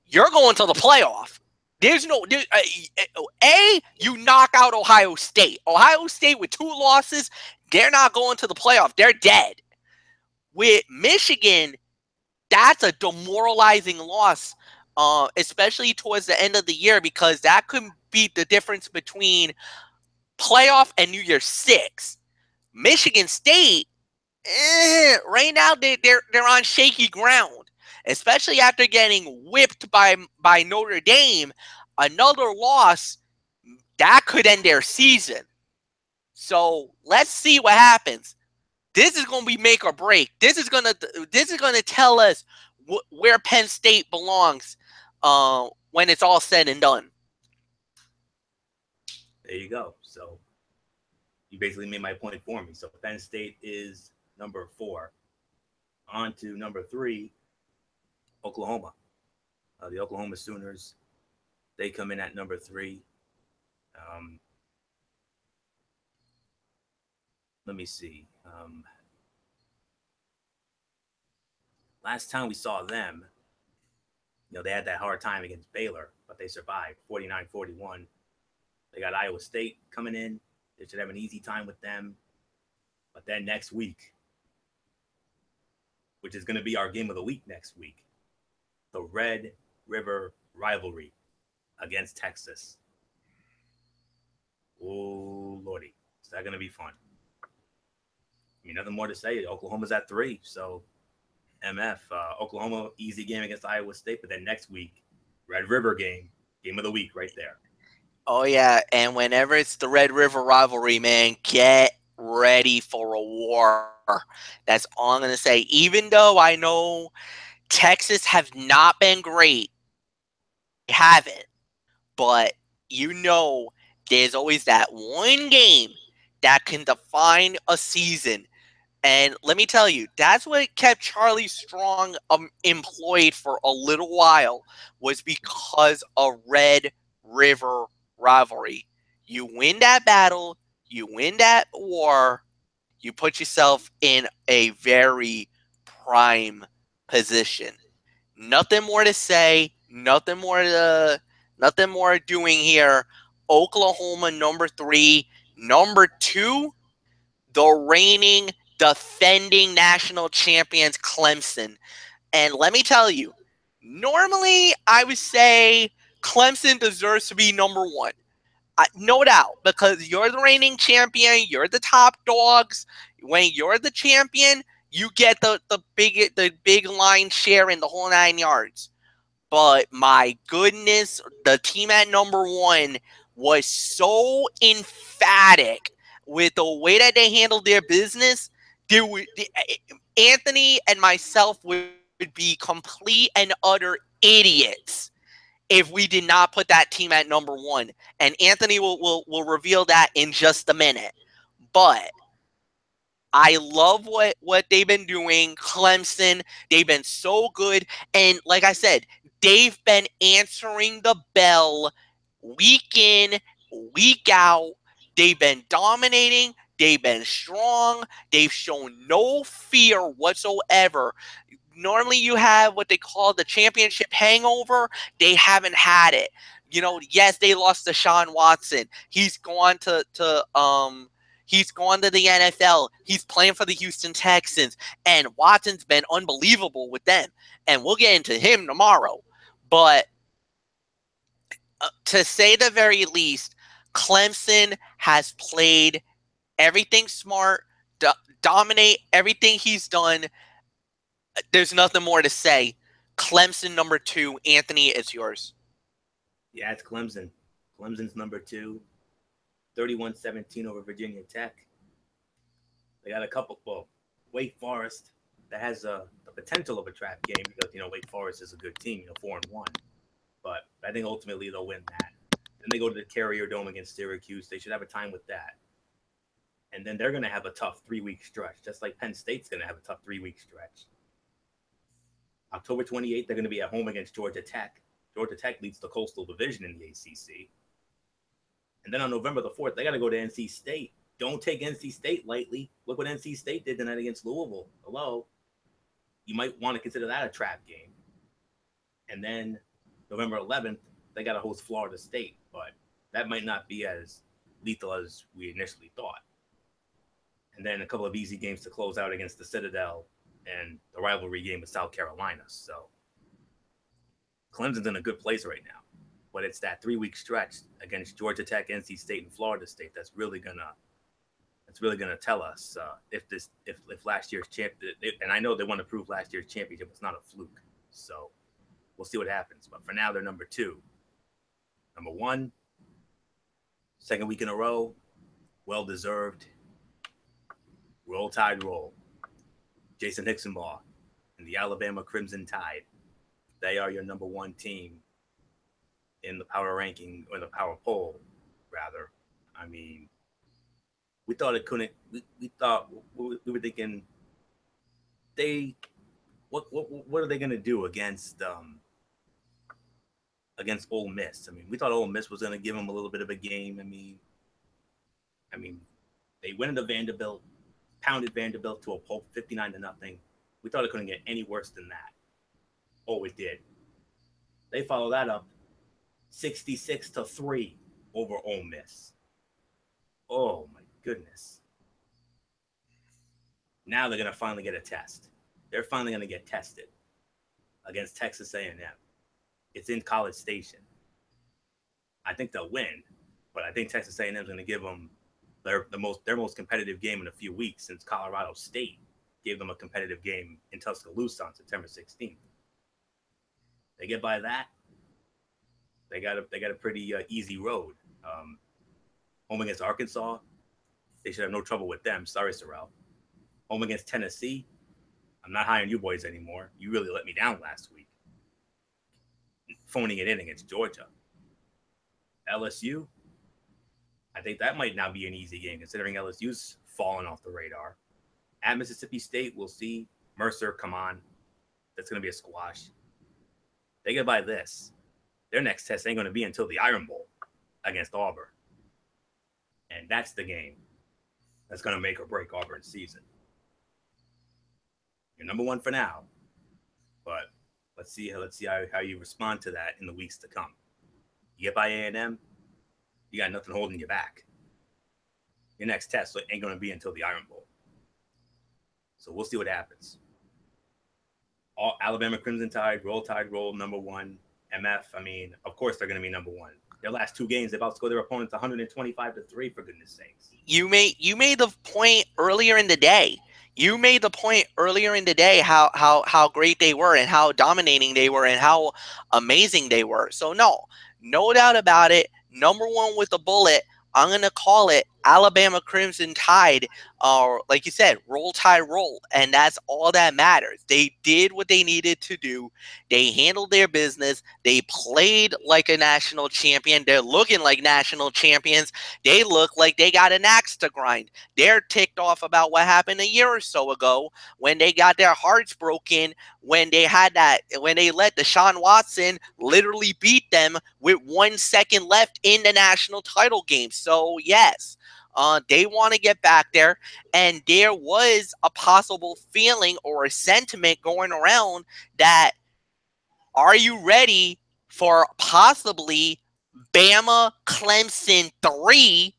you're going to the playoff. You knock out Ohio State. Ohio State with 2 losses, they're not going to the playoff. They're dead. With Michigan, that's a demoralizing loss, especially towards the end of the year, because that could be the difference between playoff and New Year's 6. Michigan State, right now they're on shaky ground, especially after getting whipped by Notre Dame. Another loss that could end their season. So let's see what happens. This is going to be make or break. This is going to tell us where Penn State belongs when it's all said and done. There you go. So you basically made my point for me. So Penn State is number 4. On to number 3, Oklahoma. The Oklahoma Sooners, they come in at number 3. let me see. Last time we saw them, they had that hard time against Baylor, but they survived 49-41. They got Iowa State coming in. They should have an easy time with them. But then next week, which is going to be our game of the week next week, the Red River rivalry against Texas. Oh, Lordy. Is that going to be fun? I mean, nothing more to say. Oklahoma's at 3, so MF. Oklahoma, easy game against Iowa State, but then next week, Red River game of the week right there. Oh, yeah, and whenever it's the Red River rivalry, man, get ready for a war. That's all I'm going to say. Even though I know Texas have not been great, they haven't, but there's always that one game that can define a season. And let me tell you, that's what kept Charlie Strong employed for a little while, was because of Red River rivalry. You win that battle, you win that war, you put yourself in a very prime position. Nothing more to say, nothing more doing here. Oklahoma number 3, number 2, the reigning defending national champions Clemson. And let me tell you, normally I would say Clemson deserves to be number 1. No doubt, because you're the reigning champion, you're the top dogs. When you're the champion, you get the big line share in the whole 9 yards. But my goodness, the team at number 1 was so emphatic with the way that they handled their business. Anthony and myself would be complete and utter idiots if we did not put that team at number 1. And Anthony will reveal that in just a minute. But I love what they've been doing. Clemson, they've been so good. And like I said, they've been answering the bell week in, week out. They've been dominating. They've been strong. They've shown no fear whatsoever. Normally you have what they call the championship hangover. They haven't had it. Yes, they lost to Sean Watson. He's gone to the NFL. He's playing for the Houston Texans. And Watson's been unbelievable with them. And we'll get into him tomorrow. But to say the very least, Clemson has played everything smart, dominate everything he's done. There's nothing more to say. Clemson number 2. Anthony, it's yours. Yeah, it's Clemson. Clemson's number 2. 31-17 over Virginia Tech. They got a couple. Well, Wake Forest that has the potential of a trap game because Wake Forest is a good team, 4-1. But I think ultimately they'll win that. Then they go to the Carrier Dome against Syracuse. They should have a time with that. And then they're going to have a tough 3-week stretch, just like Penn State's going to have a tough 3-week stretch. October 28th, they're going to be at home against Georgia Tech. Georgia Tech leads the Coastal Division in the ACC. And then on November the 4th, they got to go to NC State. Don't take NC State lightly. Look what NC State did tonight against Louisville. Hello. You might want to consider that a trap game. And then November 11th, they got to host Florida State. But that might not be as lethal as we initially thought. And then a couple of easy games to close out against the Citadel and the rivalry game with South Carolina. So Clemson's in a good place right now. But it's that 3-week stretch against Georgia Tech, NC State, and Florida State that's really gonna tell us if last year's champ. And I know they want to prove last year's championship was not a fluke. So we'll see what happens. But for now, they're number 2. Number 1, second week in a row, well deserved. Roll Tide roll. Jason Hixenbaugh and the Alabama Crimson Tide. They are your number 1 team in the power ranking, or the power poll, rather. I mean, we thought it couldn't. We thought we were thinking what are they going to do against Ole Miss? I mean, we thought Ole Miss was going to give them a little bit of a game. I mean, they went into Vanderbilt. pounded Vanderbilt to a pulp, 59-0. We thought it couldn't get any worse than that. Oh, it did. They follow that up, 66-3 over Ole Miss. Oh my goodness. Now they're gonna finally get a test. They're finally gonna get tested against Texas A&M. It's in College Station. I think they'll win, but I think Texas A&M is gonna give them their most competitive game in a few weeks, since Colorado State gave them a competitive game in Tuscaloosa on September 16th. They get by that, they got a pretty easy road. Home against Arkansas, they should have no trouble with them. Sorry, Sorrell. Home against Tennessee, I'm not high on you boys anymore. You really let me down last week. Phoning it in against Georgia. LSU, I think that might now be an easy game, considering LSU's fallen off the radar. At Mississippi State, we'll see. Mercer, come on. That's going to be a squash. They get by this. Their next test ain't going to be until the Iron Bowl against Auburn. And that's the game that's going to make or break Auburn's season. You're number one for now, but let's see how you respond to that in the weeks to come. You get by A&M, you got nothing holding you back. Your next test ain't going to be until the Iron Bowl. So we'll see what happens. Alabama Crimson Tide, roll number one. MF, I mean, of course they're going to be number one. Their last two games, they've outscored their opponents 125-3, for goodness sakes. You made the point earlier in the day. How great they were and how dominating they were and how amazing they were. So no doubt about it. Number one with the bullet. I'm going to call it Alabama Crimson Tide, like you said, roll tide roll. And that's all that matters. They did what they needed to do. They handled their business. They played like a national champion. They're looking like national champions. They look like they got an axe to grind. They're ticked off about what happened a year or so ago when they got their hearts broken, when they let Deshaun Watson literally beat them with 1 second left in the national title game. So yes, they want to get back there, and there was a possible feeling or a sentiment going around that, are you ready for possibly Bama Clemson 3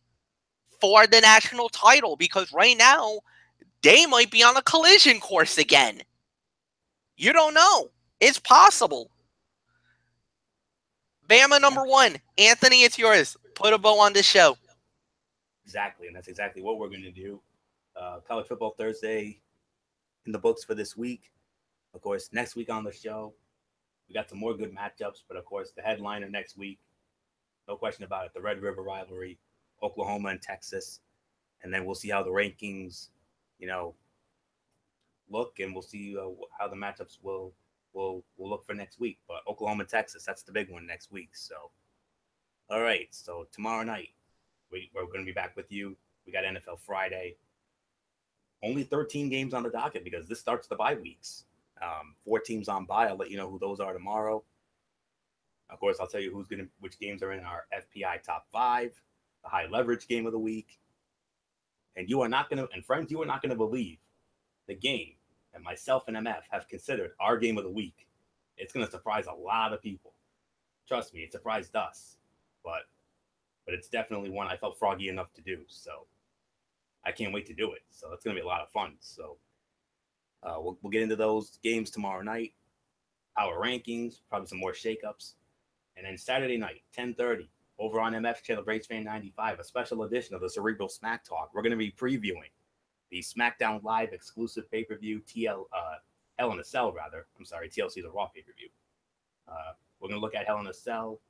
for the national title? Because right now, they might be on a collision course again. You don't know. It's possible. Bama number one. Anthony, it's yours. Put a bow on this show. Exactly, and that's exactly what we're going to do. College Football Thursday in the books for this week. Of course, next week on the show, we got some more good matchups, but of course, the headliner next week, no question about it, the Red River rivalry, Oklahoma and Texas, and then we'll see how the rankings, look, and we'll see how the matchups will look for next week. But Oklahoma and Texas, that's the big one next week. So, all right, so tomorrow night, we're going to be back with you. We got NFL Friday. Only 13 games on the docket because this starts the bye weeks. 4 teams on bye. I'll let you know who those are tomorrow. Of course, I'll tell you which games are in our FPI top 5, the high leverage game of the week. And you are not going to believe the game that myself and MF have considered our game of the week. It's going to surprise a lot of people. Trust me, it surprised us. But it's definitely one I felt froggy enough to do. So I can't wait to do it. So it's going to be a lot of fun. So we'll get into those games tomorrow night. Our rankings, probably some more shakeups. And then Saturday night, 10:30, over on MF channel, Braves Fan 95, a special edition of the Cerebral Smack Talk. We're going to be previewing the SmackDown Live exclusive pay-per-view, Hell in a Cell, rather. I'm sorry, TLC, the Raw pay-per-view. We're going to look at Hell in a Cell,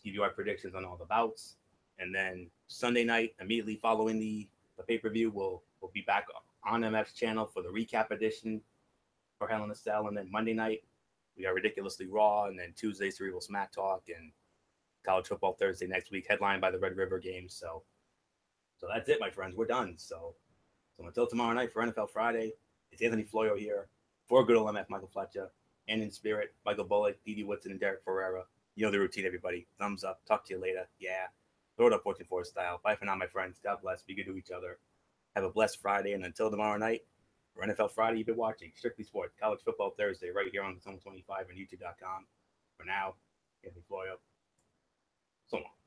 give you our predictions on all the bouts. And then Sunday night, immediately following the pay-per-view, we'll be back on MF's channel for the recap edition for Hell in a Cell. And then Monday night, we got Ridiculously Raw. And then Tuesday, Cerebral Smack Talk. And College Football Thursday next week, headlined by the Red River game. So that's it, my friends. We're done. So until tomorrow night for NFL Friday, it's Anthony Florio here for good old MF, Michael Fletcher, and in spirit, Michael Bullock, Dede Woodson, and Derek Ferreira. You know the routine, everybody. Thumbs up. Talk to you later. Yeah. Throw it up, Fortune 4 style. Bye for now, my friends. God bless. Be good to each other. Have a blessed Friday, and until tomorrow night, for NFL Friday, you've been watching Strictly Sports College Football Thursday right here on Zone 25 and YouTube.com. For now, Anthony Florio. So long.